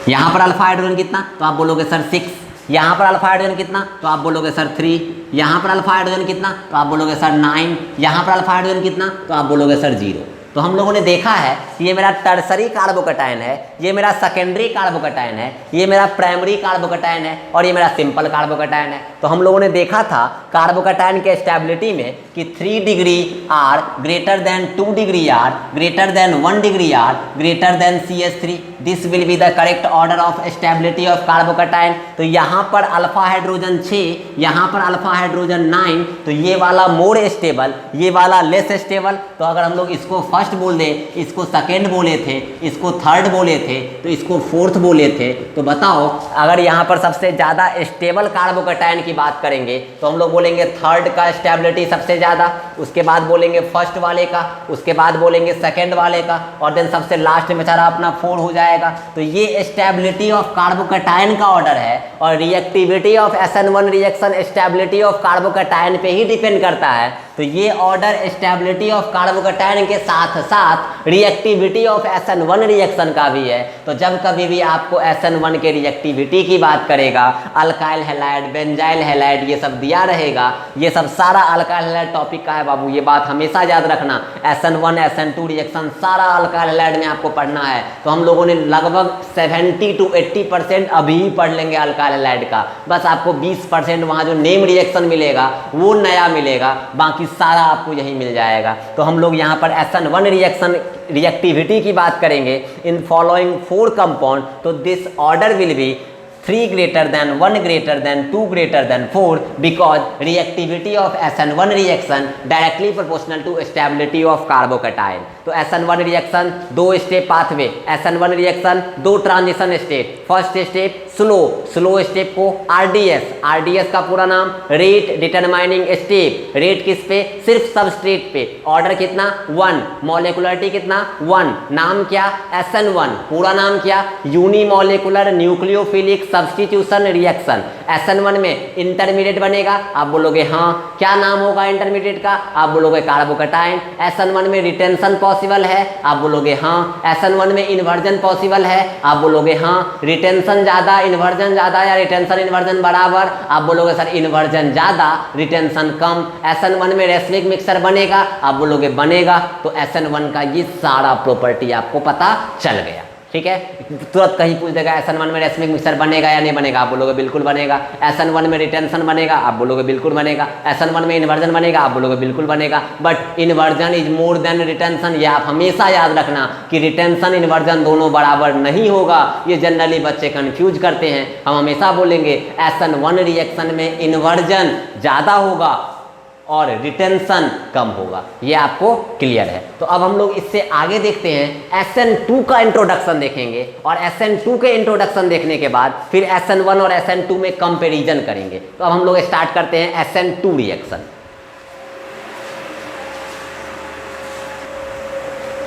यहाँ पर अल्फा हाइड्रोजन कितना तो आप बोलोगे सर 6, यहाँ पर अल्फा हाइड्रोजन कितना तो आप बोलोगे सर 3, यहाँ पर अल्फा हाइड्रोजन कितना तो आप बोलोगे सर 9, यहाँ पर अल्फा हाइड्रोजन कितना तो आप बोलोगे सर 0। तो हम लोगों ने देखा है कि ये मेरा टर्सरी कार्बोकैटायन है, ये मेरा सेकेंडरी कार्बोकैटायन है, ये मेरा प्राइमरी कार्बोकैटायन है और ये मेरा सिंपल कार्बोकैटायन है। तो हम लोगों ने देखा था कार्बोकैटायन के स्टेबिलिटी में कि 3 degree R greater than 2 degree R greater than 1 degree R greater than CH3, this will be the correct order of stability of carbocation. तो यहाँ पर अल्फा हाइड्रोजन 6, यहाँ पर अल्फा हाइड्रोजन 9, तो ये वाला मोर स्टेबल, ये वाला लेस स्टेबल। तो अगर हम लोग इसको फर्स्ट बोल दे, इसको सेकेंड बोले थे, इसको थर्ड बोले थे, तो इसको फोर्थ बोले थे, तो बताओ अगर यहाँ पर सबसे ज़्यादा स्टेबल कार्बोकैटायन की बात करेंगे तो हम लोग बोलेंगे थर्ड का स्टेबिलिटी सबसे ज़्यादा, उसके बाद बोलेंगे फर्स्ट वाले का, उसके बाद बोलेंगे सेकेंड वाले का और देन सबसे लास्ट में बेचारा अपना 4 हो जाएगा। तो ये स्टेबिलिटी ऑफ कार्बोकैटायन का ऑर्डर है और reactivity of SN1 reaction stability of carbocation पे ही डिपेंड करता है। तो ये ऑर्डर स्टेबिलिटी ऑफ कार्बोकैटायन के साथ साथ रिएक्टिविटी ऑफ SN1 रिएक्शन का भी है। तो जब कभी भी आपको SN1 के रिएक्टिविटी की बात करेगा, अल्काइल हैलाइड, बेंजाइल हैलाइड, ये सब दिया रहेगा, ये सब सारा अल्काइल हैलाइड टॉपिक का है बाबू, ये बात हमेशा याद रखना। SN1 SN2 रिएक्शन सारा अल्काइल हैलाइड में आपको पढ़ना है। तो हम लोगों ने लगभग 70 to 80% अभी ही पढ़ लेंगे अल्काइल हैलाइड का, बस आपको 20% वहाँ जो नेम रिएक्शन मिलेगा वो नया मिलेगा, बाकी सारा आपको यही मिल जाएगा। तो हम लोग यहाँ पर SN1 रिएक्शन रिएक्टिविटी की बात करेंगे इन फॉलोइंग 4 कंपाउंड, तो this order will be 3 greater than 1 greater than 2 greater than 4 because reactivity of SN1 reaction directly proportional to stability of carbocation। तो SN1 reaction 2 step pathway, SN1 reaction 2 transition state. First step slow step को RDS का पूरा नाम रेट डिटरमाइनिंग स्टेप। रेट किस पे? सिर्फ सबस्ट्रेट पे। ऑर्डर कितना? 1। मॉलिक्युलरिटी कितना? 1। नाम क्या? SN1। पूरा नाम क्या? यूनिमॉलिक्युलर न्यूक्लियोफिलिक सब्स्टिट्यूशन रिएक्शन। SN1 में इंटरमीडिएट बनेगा, आप बोलोगे हाँ। क्या नाम होगा इंटरमीडिएट का? आप बोलोगे कार्बोकैटायन। SN1 में रिटेंशन पॉसिबल है, आप बोलोगे हाँ। SN1 में इन्वर्जन पॉसिबल है, आप बोलोगे हाँ। रिटेंशन ज्यादा, इन्वर्जन ज्यादा या रिटेंशन इन्वर्जन बराबर, आप बोलोगे सर इन्वर्जन ज्यादा रिटेंशन कम। SN1 में रेसमिक मिक्सर बनेगा, आप बोलोगे बनेगा। तो SN1 का ये सारा प्रॉपर्टी आपको पता चल गया, ठीक है। तुरंत कहीं पूछ देगा SN1 में रेसमिक मिक्सर बनेगा या नहीं बनेगा, आप बोलोगे बिल्कुल बनेगा। SN1 में रिटेंशन बनेगा, आप बोलोगे बिल्कुल बनेगा। SN1 में इन्वर्जन बनेगा, आप बोलोगे बिल्कुल बनेगा। But inversion is more than retention, ये आप हमेशा याद रखना कि रिटेंशन इन्वर्जन दोनों बराबर नहीं होगा। ये जनरली बच्चे कंफ्यूज करते हैं। हम हमेशा बोलेंगे SN1 रिएक्शन में इन्वर्जन ज़्यादा होगा और रिटेंशन कम होगा। ये आपको क्लियर है। तो अब हम लोग इससे आगे देखते हैं SN2 का इंट्रोडक्शन देखेंगे, और SN2 के इंट्रोडक्शन देखने के बाद फिर SN1 और SN2 में कंपैरिजन करेंगे। तो अब हम लोग स्टार्ट करते हैं SN2 रिएक्शन।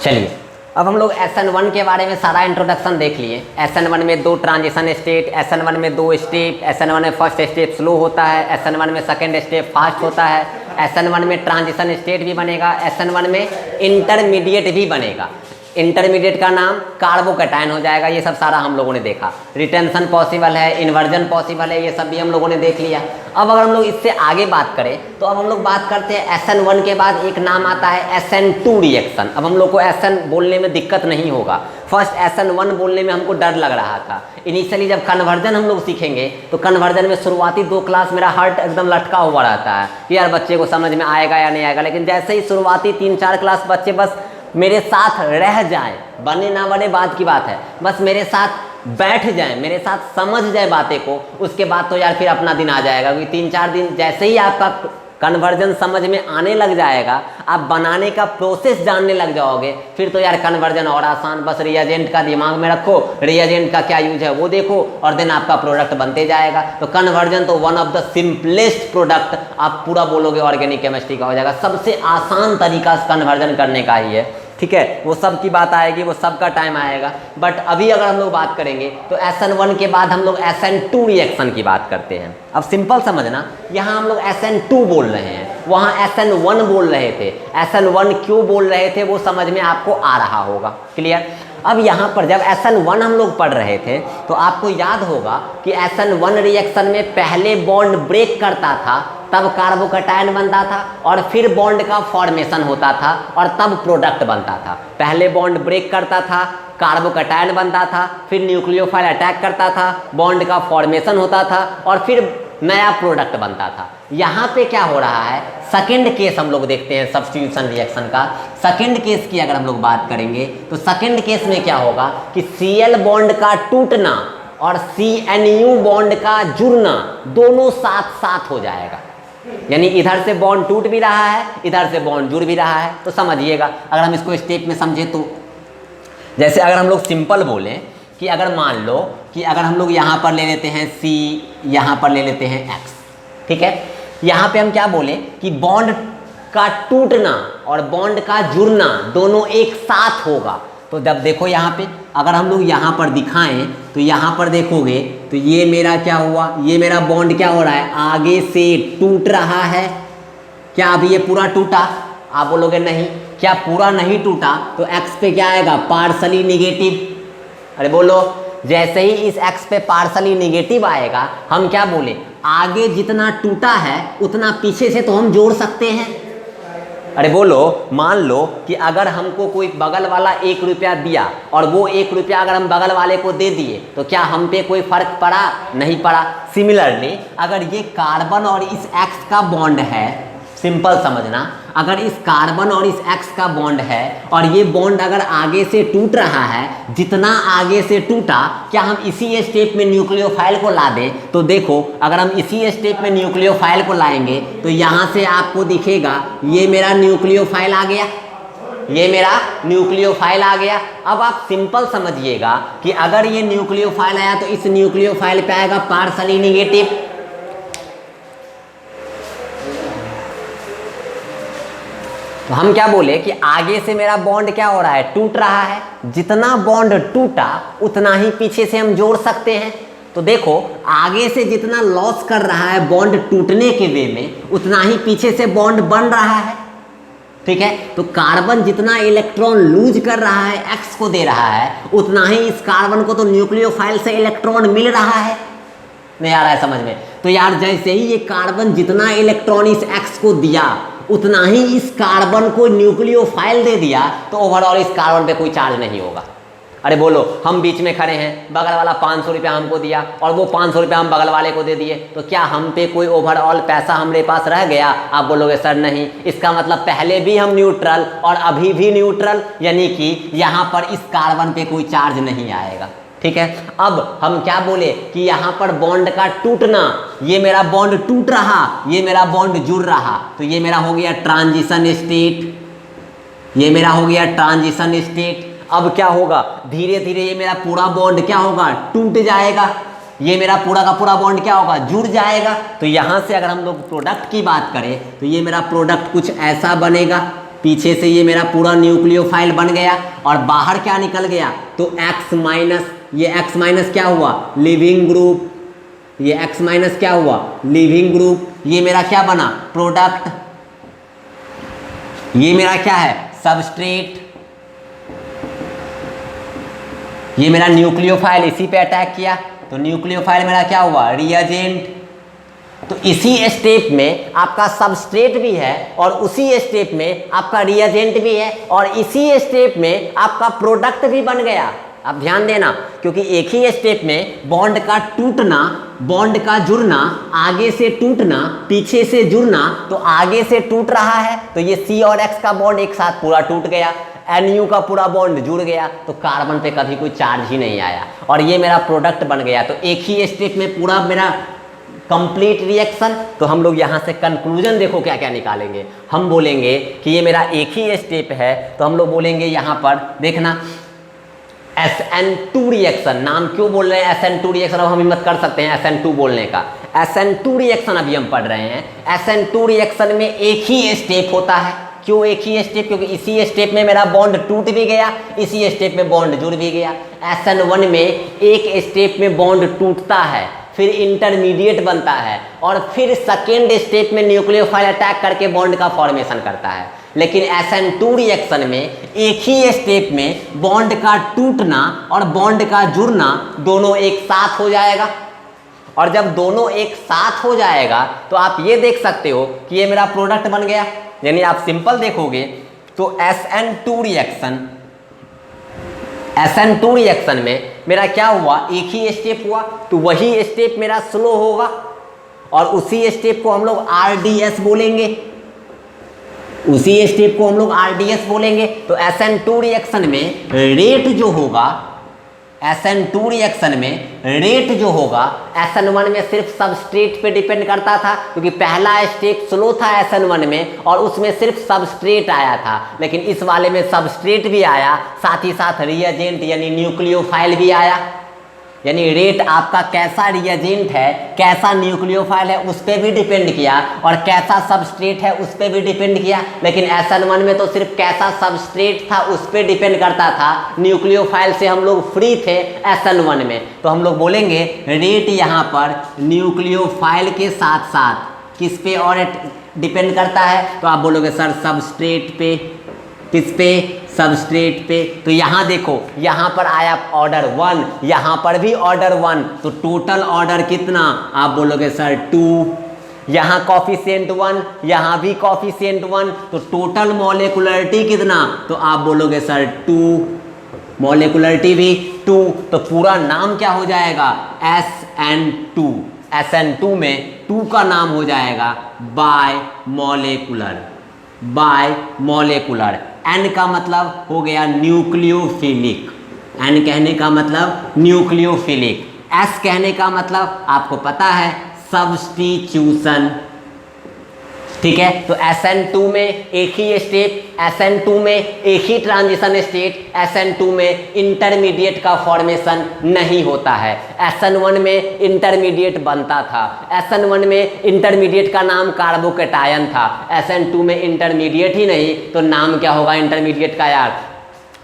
चलिए, अब हम लोग SN1 के बारे में सारा इंट्रोडक्शन देख लिए। SN1 में 2 ट्रांजिशन स्टेट, SN1 में 2 स्टेप। SN1 में फर्स्ट स्टेप स्लो होता है, SN1 में सेकंड स्टेप फास्ट होता है। SN1 में ट्रांजिशन स्टेट भी बनेगा, SN1 में इंटरमीडिएट भी बनेगा। इंटरमीडिएट का नाम कार्बोकैटायन हो जाएगा। ये सब सारा हम लोगों ने देखा। रिटेंशन पॉसिबल है, इन्वर्जन पॉसिबल है, ये सब भी हम लोगों ने देख लिया। अब अगर हम लोग इससे आगे बात करें तो अब हम लोग बात करते हैं SN1 के बाद एक नाम आता है SN2 रिएक्शन। अब हम लोग को SN बोलने में दिक्कत नहीं होगा। फर्स्ट SN1 बोलने में हमको डर लग रहा था। इनिशियली जब कन्वर्जन हम लोग सीखेंगे तो कन्वर्जन में शुरुआती 2 क्लास मेरा हार्ट एकदम लटका हुआ रहता है कि यार बच्चे को समझ में आएगा या नहीं आएगा। लेकिन जैसे ही शुरुआती 3-4 क्लास बच्चे बस मेरे साथ रह जाए, बने ना बने बात की बात है, बस मेरे साथ बैठ जाए, मेरे साथ समझ जाए बातें को, उसके बाद तो यार फिर अपना दिन आ जाएगा। क्योंकि 3-4 दिन जैसे ही आपका कन्वर्जन समझ में आने लग जाएगा, आप बनाने का प्रोसेस जानने लग जाओगे, फिर तो यार कन्वर्जन और आसान। बस रिएजेंट का दिमाग में रखो, रिएजेंट का क्या यूज है वो देखो, और देन आपका प्रोडक्ट बनते जाएगा। तो कन्वर्जन तो one of the simplest product, आप पूरा बोलोगे ऑर्गेनिक केमिस्ट्री का हो जाएगा। सबसे आसान तरीका कन्वर्जन करने का ही है, ठीक है। वो सब की बात आएगी, वो सब का टाइम आएगा। बट अभी अगर हम लोग बात करेंगे तो SN1 के बाद हम लोग SN2 रिएक्शन की बात करते हैं। अब सिंपल समझना, यहाँ हम लोग SN2 बोल रहे हैं, वहाँ SN1 बोल रहे थे। SN1 क्यों बोल रहे थे वो समझ में आपको आ रहा होगा, क्लियर। अब यहाँ पर जब SN1 हम लोग पढ़ रहे थे तो आपको याद होगा कि SN1 रिएक्शन में पहले बॉन्ड ब्रेक करता था, तब कार्बोकैटायन बनता था, और फिर बॉन्ड का फॉर्मेशन होता था, और तब प्रोडक्ट बनता था। पहले बॉन्ड ब्रेक करता था, कार्बोकैटायन बनता था, फिर न्यूक्लियोफाइल अटैक करता था, बॉन्ड का फॉर्मेशन होता था, और फिर नया प्रोडक्ट बनता था। यहाँ पे क्या हो रहा है, सेकंड केस हम लोग देखते हैं सब्स्टिट्यूशन रिएक्शन का। सेकंड केस की अगर हम लोग बात करेंगे तो सेकंड केस में क्या होगा कि Cl बॉन्ड का टूटना और CNU बॉन्ड का जुड़ना दोनों साथ साथ हो जाएगा। यानी इधर से बॉन्ड टूट भी रहा है, इधर से बॉन्ड जुड़ भी रहा है। तो समझिएगा, अगर हम इसको स्टेप में समझे तो जैसे अगर हम लोग सिंपल बोलें कि अगर मान लो कि अगर हम लोग यहाँ पर ले लेते हैं C, यहाँ पर ले लेते हैं X, ठीक है। यहाँ पे हम क्या बोले कि बॉन्ड का टूटना और बॉन्ड का जुड़ना दोनों एक साथ होगा। तो जब देखो यहाँ पे अगर हम लोग यहाँ पर दिखाएं तो यहाँ पर देखोगे तो ये मेरा क्या हुआ, ये मेरा बॉन्ड क्या हो रहा है, आगे से टूट रहा है। क्या अभी ये पूरा टूटा? आप बोलोगे नहीं। क्या पूरा नहीं टूटा तो X पे क्या आएगा, पार्शली निगेटिव। अरे बोलो, जैसे ही इस X पे पार्शली निगेटिव आएगा, हम क्या बोले, आगे जितना टूटा है उतना पीछे से तो हम जोड़ सकते हैं। अरे बोलो, मान लो कि अगर हमको कोई बगल वाला 1 रुपया दिया और वो 1 रुपया अगर हम बगल वाले को दे दिए तो क्या हम पे कोई फर्क पड़ा? नहीं पड़ा। सिमिलरली अगर ये कार्बन और इस X का बॉन्ड है, सिंपल समझना, अगर इस कार्बन और इस X का बॉन्ड है और ये बॉन्ड अगर आगे से टूट रहा है, जितना आगे से टूटा, क्या हम इसी स्टेप में न्यूक्लियोफाइल को ला दें? तो देखो, अगर हम इसी स्टेप में न्यूक्लियोफाइल को लाएंगे तो यहाँ से आपको दिखेगा ये मेरा न्यूक्लियोफाइल आ गया, ये मेरा न्यूक्लियोफाइल आ गया। अब आप सिंपल समझिएगा कि अगर ये न्यूक्लियोफाइल आया तो इस न्यूक्लियोफाइल पे आएगा पार्शली निगेटिव। तो हम क्या बोले कि आगे से मेरा बॉन्ड क्या हो रहा है, टूट रहा है। जितना बॉन्ड टूटा उतना ही पीछे से हम जोड़ सकते हैं। तो देखो आगे से जितना लॉस कर रहा है बॉन्ड टूटने के वे में, उतना ही पीछे से बॉन्ड बन रहा है। ठीक है, तो कार्बन जितना इलेक्ट्रॉन लूज कर रहा है, एक्स को दे रहा है, उतना ही इस कार्बन को तो न्यूक्लियोफाइल से इलेक्ट्रॉन मिल रहा है। नहीं आ रहा है समझ में? तो यार जैसे ही ये कार्बन जितना इलेक्ट्रॉन इस एक्स को दिया, उतना ही इस कार्बन को न्यूक्लियोफाइल दे दिया, तो ओवरऑल इस कार्बन पे कोई चार्ज नहीं होगा। अरे बोलो, हम बीच में खड़े हैं, बगल वाला 500 रुपया हमको दिया और वो 500 रुपया हम बगल वाले को दे दिए, तो क्या हम पे कोई ओवरऑल पैसा हमारे पास रह गया? आप बोलोगे सर नहीं। इसका मतलब पहले भी हम न्यूट्रल और अभी भी न्यूट्रल, यानी कि यहाँ पर इस कार्बन पे कोई चार्ज नहीं आएगा। ठीक है, अब हम क्या बोले कि यहाँ पर बॉन्ड का टूटना, ये मेरा बॉन्ड टूट रहा, ये मेरा बॉन्ड जुड़ रहा, तो ये मेरा हो गया ट्रांजिशन स्टेट, ये मेरा हो गया ट्रांजिशन स्टेट। अब क्या होगा, धीरे धीरे ये मेरा पूरा बॉन्ड क्या होगा, टूट जाएगा। ये मेरा पूरा का पूरा बॉन्ड क्या होगा, जुड़ जाएगा। तो यहाँ से अगर हम लोग प्रोडक्ट की बात करें तो ये मेरा प्रोडक्ट कुछ ऐसा बनेगा। पीछे से ये मेरा पूरा न्यूक्लियोफाइल बन गया और बाहर क्या निकल गया, तो X माइनस, ये X माइनस क्या हुआ, लिविंग ग्रुप, ये X माइनस क्या हुआ, लिविंग ग्रुप। ये मेरा क्या बना, प्रोडक्ट। ये मेरा क्या है, सबस्ट्रेट। ये मेरा न्यूक्लियोफाइल इसी पे अटैक किया, तो न्यूक्लियोफाइल मेरा क्या हुआ, रिएजेंट। तो इसी स्टेप में आपका सबस्ट्रेट भी है और उसी स्टेप में आपका रिएजेंट भी है और इसी स्टेप में आपका प्रोडक्ट भी बन गया। आप ध्यान देना, क्योंकि एक ही स्टेप में बॉन्ड का टूटना, बॉन्ड का जुड़ना, आगे से टूटना, पीछे से जुड़ना, तो आगे से टूट रहा है तो ये C और X का बॉन्ड एक साथ पूरा टूट गया, NU का पूरा बॉन्ड जुड़ गया, तो कार्बन पे कभी कोई चार्ज ही नहीं आया और ये मेरा प्रोडक्ट बन गया। तो एक ही स्टेप में पूरा मेरा कंप्लीट रिएक्शन। तो हम लोग यहाँ से कंक्लूजन देखो क्या क्या निकालेंगे। हम बोलेंगे कि ये मेरा एक ही स्टेप है, तो हम लोग बोलेंगे यहाँ पर देखना SN2 रिएक्शन। नाम क्यों बोल रहे हैं SN2 रिएक्शन, अब हम हिम्मत कर सकते हैं SN2 बोलने का। SN2 रिएक्शन अभी हम पढ़ रहे हैं। SN2 रिएक्शन में एक ही स्टेप होता है। क्यों एक ही स्टेप, क्योंकि इसी स्टेप में मेरा बॉन्ड टूट भी गया, इसी स्टेप में बॉन्ड जुड़ भी गया। SN1 में एक स्टेप में बॉन्ड टूटता है, फिर इंटरमीडिएट बनता है और फिर सेकेंड स्टेप में न्यूक्लियोफाइल अटैक करके बॉन्ड का फॉर्मेशन करता है। लेकिन SN2 रिएक्शन में एक ही स्टेप में बॉन्ड का टूटना और बॉन्ड का जुड़ना दोनों एक साथ हो जाएगा। और जब दोनों एक साथ हो जाएगा तो आप ये देख सकते हो कि ये मेरा प्रोडक्ट बन गया। यानी आप सिंपल देखोगे तो SN2 रिएक्शन में मेरा क्या हुआ, एक ही स्टेप हुआ, तो वही स्टेप मेरा स्लो होगा और उसी स्टेप को हम लोग RDS बोलेंगे, उसी स्टेप को हम लोग RDS बोलेंगे। तो SN2 रिएक्शन में रेट जो होगा, SN2 रिएक्शन में रेट जो होगा, SN1 में सिर्फ सबस्ट्रेट पे डिपेंड करता था, क्योंकि पहला स्टेप स्लो था SN1 में और उसमें सिर्फ सबस्ट्रेट आया था। लेकिन इस वाले में सबस्ट्रेट भी आया, साथ ही साथ रिएजेंट यानी न्यूक्लियोफाइल भी आया। यानी रेट आपका कैसा रिएजेंट है, कैसा न्यूक्लियोफाइल है, उस पर भी डिपेंड किया और कैसा सबस्ट्रेट है उस पर भी डिपेंड किया। लेकिन SN1 में तो सिर्फ कैसा सबस्ट्रेट था उस पर डिपेंड करता था, न्यूक्लियोफाइल से हम लोग फ्री थे SN1 में। तो हम लोग बोलेंगे रेट यहाँ पर न्यूक्लियोफाइल के साथ साथ किस पे और डिपेंड करता है, तो आप बोलोगे सर सबस्ट्रेट पे। किस पे, सबस्ट्रेट पे। तो यहाँ देखो, यहाँ पर आया ऑर्डर 1, यहाँ पर भी ऑर्डर 1, तो टोटल ऑर्डर कितना, आप बोलोगे सर 2। यहाँ कॉफिशिएंट 1, यहाँ भी कॉफिशिएंट 1, तो टोटल मॉलिक्युलरिटी कितना, तो आप बोलोगे सर 2। मॉलिक्युलरिटी भी 2, तो पूरा नाम क्या हो जाएगा, SN2। SN2 में 2 का नाम हो जाएगा बाय मॉलिक्युलर। N का मतलब हो गया न्यूक्लियोफिलिक, N कहने का मतलब न्यूक्लियोफिलिक। S कहने का मतलब आपको पता है सब्स्टिट्यूशन। ठीक है। तो SN2 में एक ही स्टेप, SN2 में एक ही ट्रांजिशन स्टेट, SN2 में इंटरमीडिएट का फॉर्मेशन नहीं होता है। SN1 में इंटरमीडिएट बनता था, SN1 में इंटरमीडिएट का नाम कार्बोकेटायन था, SN2 में इंटरमीडिएट ही नहीं तो नाम क्या होगा इंटरमीडिएट का यार?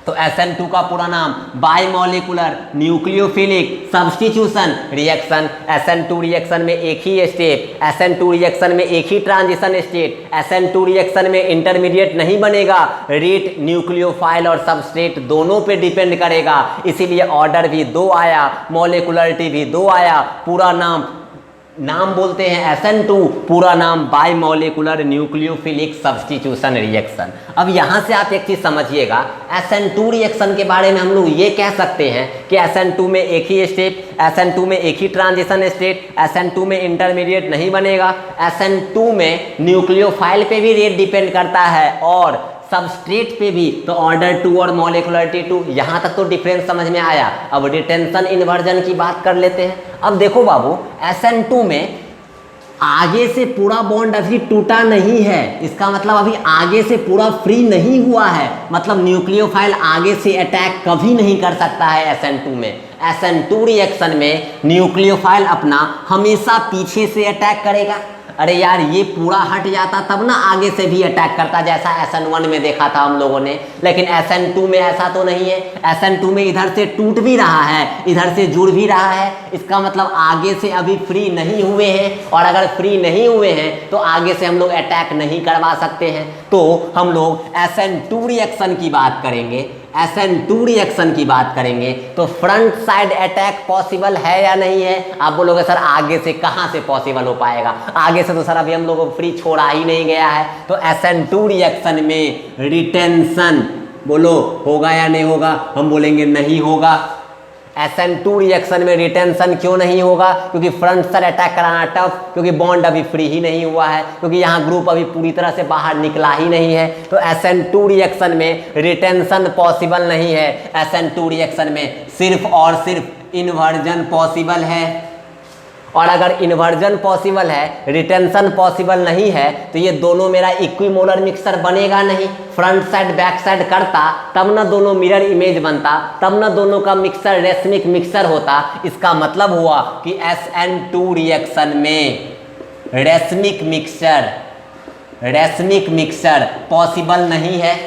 तो SN2 का पूरा नाम bimolecular nucleophilic substitution reaction. SN2 reaction में एक ही स्टेप, SN2 रिएक्शन में एक ही ट्रांजिशन स्टेट, SN2 रिएक्शन में इंटरमीडिएट नहीं बनेगा। रेट न्यूक्लियोफाइल और सबस्ट्रेट दोनों पे डिपेंड करेगा, इसीलिए ऑर्डर भी 2 आया, मॉलिकुलरिटी भी 2 आया। पूरा नाम बोलते हैं SN2, पूरा नाम बाइमोलिकुलर न्यूक्लियोफिलिक सब्स्टिट्यूशन रिएक्शन। अब यहाँ से आप एक चीज़ समझिएगा, SN2 रिएक्शन के बारे में हम लोग ये कह सकते हैं कि SN2 में एक ही स्टेप, SN2 में एक ही ट्रांजिशन स्टेट, SN2 में इंटरमीडिएट नहीं बनेगा, SN2 में न्यूक्लियोफाइल पे भी रेट डिपेंड करता है और सबस्ट्रेट पे भी, तो ऑर्डर 2 और मॉलिकुलरिटी 2। यहाँ तक तो डिफरेंस समझ में आया। अब रिटेंशन इन्वर्जन की बात कर लेते हैं। अब देखो बाबू, SN2 में आगे से पूरा बॉन्ड अभी टूटा नहीं है, इसका मतलब अभी आगे से पूरा फ्री नहीं हुआ है, मतलब न्यूक्लियोफाइल आगे से अटैक कभी नहीं कर सकता है SN2 में। SN2 रिएक्शन में न्यूक्लियोफाइल अपना हमेशा पीछे से अटैक करेगा। अरे यार ये पूरा हट जाता तब ना आगे से भी अटैक करता, जैसा SN1 में देखा था हम लोगों ने। लेकिन SN2 में ऐसा तो नहीं है। SN2 में इधर से टूट भी रहा है, इधर से जुड़ भी रहा है, इसका मतलब आगे से अभी फ्री नहीं हुए हैं, और अगर फ्री नहीं हुए हैं तो आगे से हम लोग अटैक नहीं करवा सकते हैं। तो हम लोग SN2 रिएक्शन की बात करेंगे, SN2 रिएक्शन की बात करेंगे तो फ्रंट साइड अटैक पॉसिबल है या नहीं है? आप बोलोगे सर आगे से कहाँ से पॉसिबल हो पाएगा, आगे से तो सर अभी हम लोगों को फ्री छोड़ा ही नहीं गया है। तो SN2 रिएक्शन में रिटेंशन बोलो होगा या नहीं होगा? हम बोलेंगे नहीं होगा। SN2 रिएक्शन में रिटेंशन क्यों नहीं होगा? क्योंकि फ्रंट साइड अटैक कराना टफ, क्योंकि बॉन्ड अभी फ्री ही नहीं हुआ है, क्योंकि यहाँ ग्रुप अभी पूरी तरह से बाहर निकला ही नहीं है। तो SN2 रिएक्शन में रिटेंशन पॉसिबल नहीं है। SN2 रिएक्शन में सिर्फ और सिर्फ इन्वर्जन पॉसिबल है, और अगर इन्वर्जन पॉसिबल है, रिटेंशन पॉसिबल नहीं है, तो ये दोनों मेरा इक्विमोलर मिक्सचर बनेगा नहीं। फ्रंट साइड बैक साइड करता तब ना दोनों मिरर इमेज बनता, तब ना दोनों का मिक्सचर रेसमिक मिक्सचर होता। इसका मतलब हुआ कि SN2 रिएक्शन में रेसमिक मिक्सचर पॉसिबल नहीं है।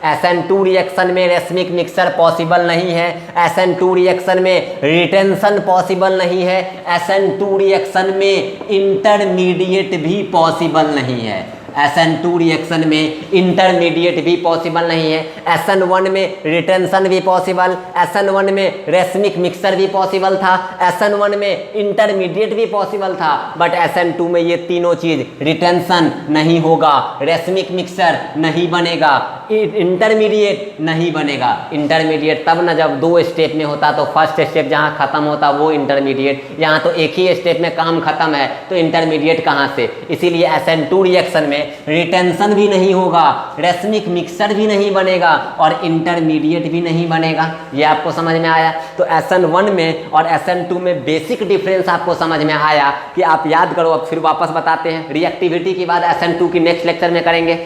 SN2 रिएक्शन में रेसमिक मिक्सचर पॉसिबल नहीं है। SN2 रिएक्शन में रिटेंशन पॉसिबल नहीं है। SN2 रिएक्शन में इंटरमीडिएट भी पॉसिबल नहीं है। SN2 रिएक्शन में इंटरमीडिएट भी पॉसिबल नहीं है। SN1 में रिटेंशन भी पॉसिबल, SN1 में रेसमिक मिक्सचर भी पॉसिबल था, SN1 में इंटरमीडिएट भी पॉसिबल था, बट SN2 में ये तीनों चीज, रिटेंशन नहीं होगा, रेसमिक मिक्सचर नहीं बनेगा, इंटरमीडिएट नहीं बनेगा। इंटरमीडिएट तब ना जब 2 स्टेप में होता, तो फर्स्ट स्टेप जहाँ खत्म होता वो इंटरमीडिएट, यहाँ तो एक ही स्टेप में काम खत्म है, तो इंटरमीडिएट कहाँ से? इसीलिए SN2 रिएक्शन में रिटेंशन भी नहीं होगा, रेसमिक मिक्सचर भी नहीं बनेगा, और इंटरमीडिएट भी नहीं बनेगा। ये आपको समझ में आया? तो SN1 में और SN2 में बेसिक डिफरेंस आपको समझ में आया कि आप याद करो। अब फिर वापस बताते हैं, रिएक्टिविटी की बात SN2 की नेक्स्ट लेक्चर में करेंगे।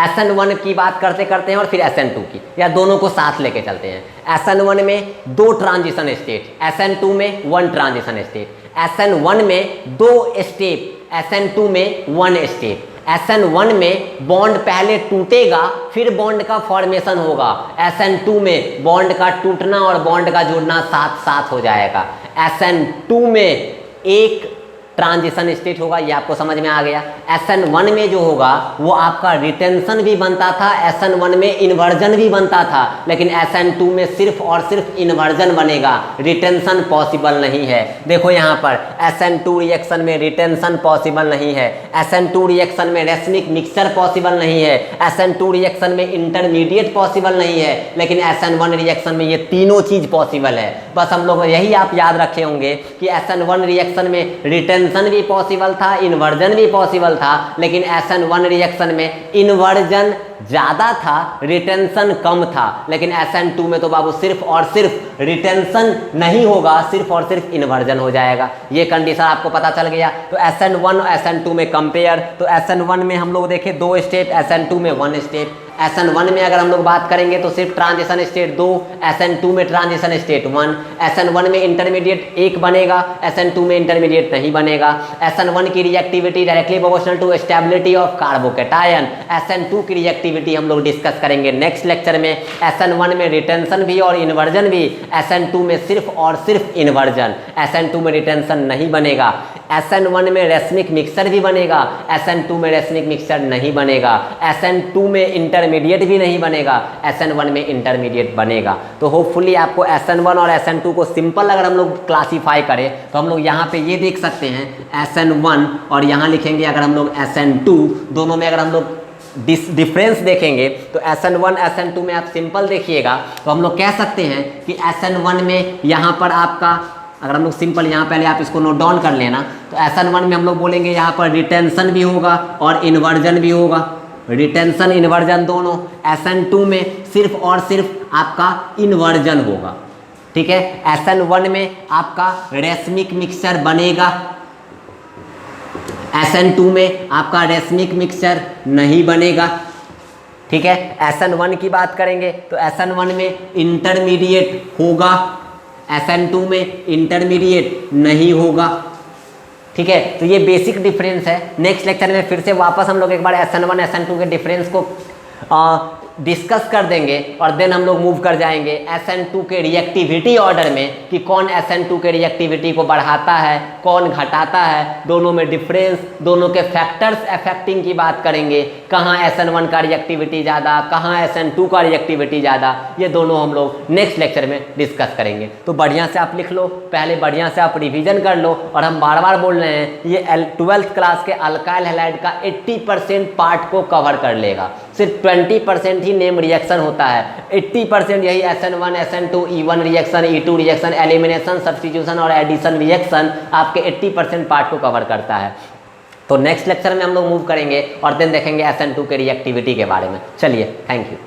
SN1 की बात करते करते हैं और फिर SN2 की, या दोनों को साथ लेके चलते हैं। SN1 में 2 ट्रांजिशन स्टेट, SN2 में 1 ट्रांजिशन स्टेट। SN1 में 2 स्टेप, SN2 में 1 स्टेप। SN1 में बॉन्ड पहले टूटेगा, फिर बॉन्ड का फॉर्मेशन होगा। SN2 में बॉन्ड का टूटना और बॉन्ड का जुड़ना साथ साथ हो जाएगा। SN2 में एक ट्रांजिशन स्टेट होगा, ये आपको समझ में आ गया। SN1 में जो होगा वो आपका रिटेंशन भी बनता था, SN1 में इन्वर्जन भी बनता था, लेकिन SN2 में सिर्फ और सिर्फ इन्वर्जन बनेगा, रिटेंशन पॉसिबल नहीं है। देखो यहाँ पर SN2 रिएक्शन में रिटेंशन पॉसिबल नहीं है, SN2 रिएक्शन में रेसमिक मिक्सचर पॉसिबल नहीं है, SN2 रिएक्शन में इंटरमीडिएट पॉसिबल नहीं है, लेकिन SN1 रिएक्शन में ये तीनों चीज पॉसिबल है। बस हम लोग यही आप याद रखे होंगे कि SN1 रिएक्शन में रिटेंशन रिटेंशन भी पॉसिबल था, इन्वर्जन भी पॉसिबल था, लेकिन SN1 रिएक्शन में इन्वर्जन ज़्यादा था, रिटेंशन कम था। लेकिन SN2 में तो बाबू सिर्फ और सिर्फ रिटेंशन नहीं होगा, सिर्फ और सिर्फ इन्वर्जन हो जाएगा। ये कंडीशन आपको पता चल गया। तो SN1 और SN2 में कंपेयर, तो SN1 में हम लोग देखें 2 स्टेप, SN2 में 1 स्टेप। SN1 में अगर हम लोग बात करेंगे तो सिर्फ ट्रांजिशन स्टेट 2, SN2 में ट्रांजिशन स्टेट 1। SN1 में इंटरमीडिएट 1 बनेगा, SN2 में इंटरमीडिएट नहीं बनेगा। SN1 की reactivity directly proportional to stability of carbocation. SN2 की रिएक्टिविटी हम लोग डिस्कस करेंगे नेक्स्ट लेक्चर में। SN1 में रिटेंशन भी और इन्वर्जन भी, SN2 में सिर्फ और सिर्फ इन्वर्जन, SN2 में रिटेंशन नहीं बनेगा। SN1 में रेसमिक मिक्सचर भी बनेगा, SN2 में रेसमिक मिक्सचर नहीं बनेगा। SN2 में इंटरमीडिएट भी नहीं बनेगा, SN1 में इंटरमीडिएट बनेगा। तो होपफुली आपको SN1 और SN2 को सिंपल अगर हम लोग क्लासीफाई करें तो हम लोग यहाँ पे ये देख सकते हैं SN1 और यहाँ लिखेंगे अगर हम लोग SN2, दोनों में अगर हम लोग डिफरेंस देखेंगे तो SN1 SN2 में आप सिंपल देखिएगा तो हम लोग कह सकते हैं कि SN1 में यहाँ पर आपका, अगर हम लोग सिंपल यहाँ पहले आप इसको नोट डाउन कर लेना, तो SN1 में हम लोग बोलेंगे यहाँ पर रिटेंशन भी होगा और इन्वर्जन भी होगा, रिटेंशन इन्वर्जन दोनों। SN2 में सिर्फ और सिर्फ आपका इन्वर्जन होगा, ठीक है। SN1 में आपका रेसमिक मिक्सचर बनेगा, SN2 में आपका रेसमिक मिक्सचर नहीं बनेगा, ठीक है। SN1 की बात करेंगे तो SN1 में इंटरमीडिएट होगा, SN2 में इंटरमीडिएट नहीं होगा, ठीक है। तो ये बेसिक डिफरेंस है। नेक्स्ट लेक्चर में फिर से वापस हम लोग एक बार SN1 SN2 के डिफरेंस को डिस्कस कर देंगे और देन हम लोग मूव कर जाएंगे SN2 के रिएक्टिविटी ऑर्डर में कि कौन SN2 के रिएक्टिविटी को बढ़ाता है, कौन घटाता है, दोनों में डिफरेंस, दोनों के फैक्टर्स अफेक्टिंग की बात करेंगे, कहाँ SN1 का रिएक्टिविटी ज़्यादा, कहाँ SN2 का रिएक्टिविटी ज़्यादा, ये दोनों हम लोग नेक्स्ट लेक्चर में डिस्कस करेंगे। तो बढ़िया से आप लिख लो, पहले बढ़िया से आप रिविजन कर लो। और हम बार बार बोल रहे हैं ये 12th क्लास के अल्काइल हैलाइड का 80% पार्ट को कवर कर लेगा, सिर्फ 20% ही नेम रिएक्शन होता है, 80% यही SN1 SN2 E1 reaction, E2 reaction, elimination, substitution और एडिशन रिएक्शन आपके 80% पार्ट को कवर करता है। तो नेक्स्ट लेक्चर में हम लोग मूव करेंगे और देन देखेंगे SN2 के रिएक्टिविटी के बारे में। चलिए, थैंक यू।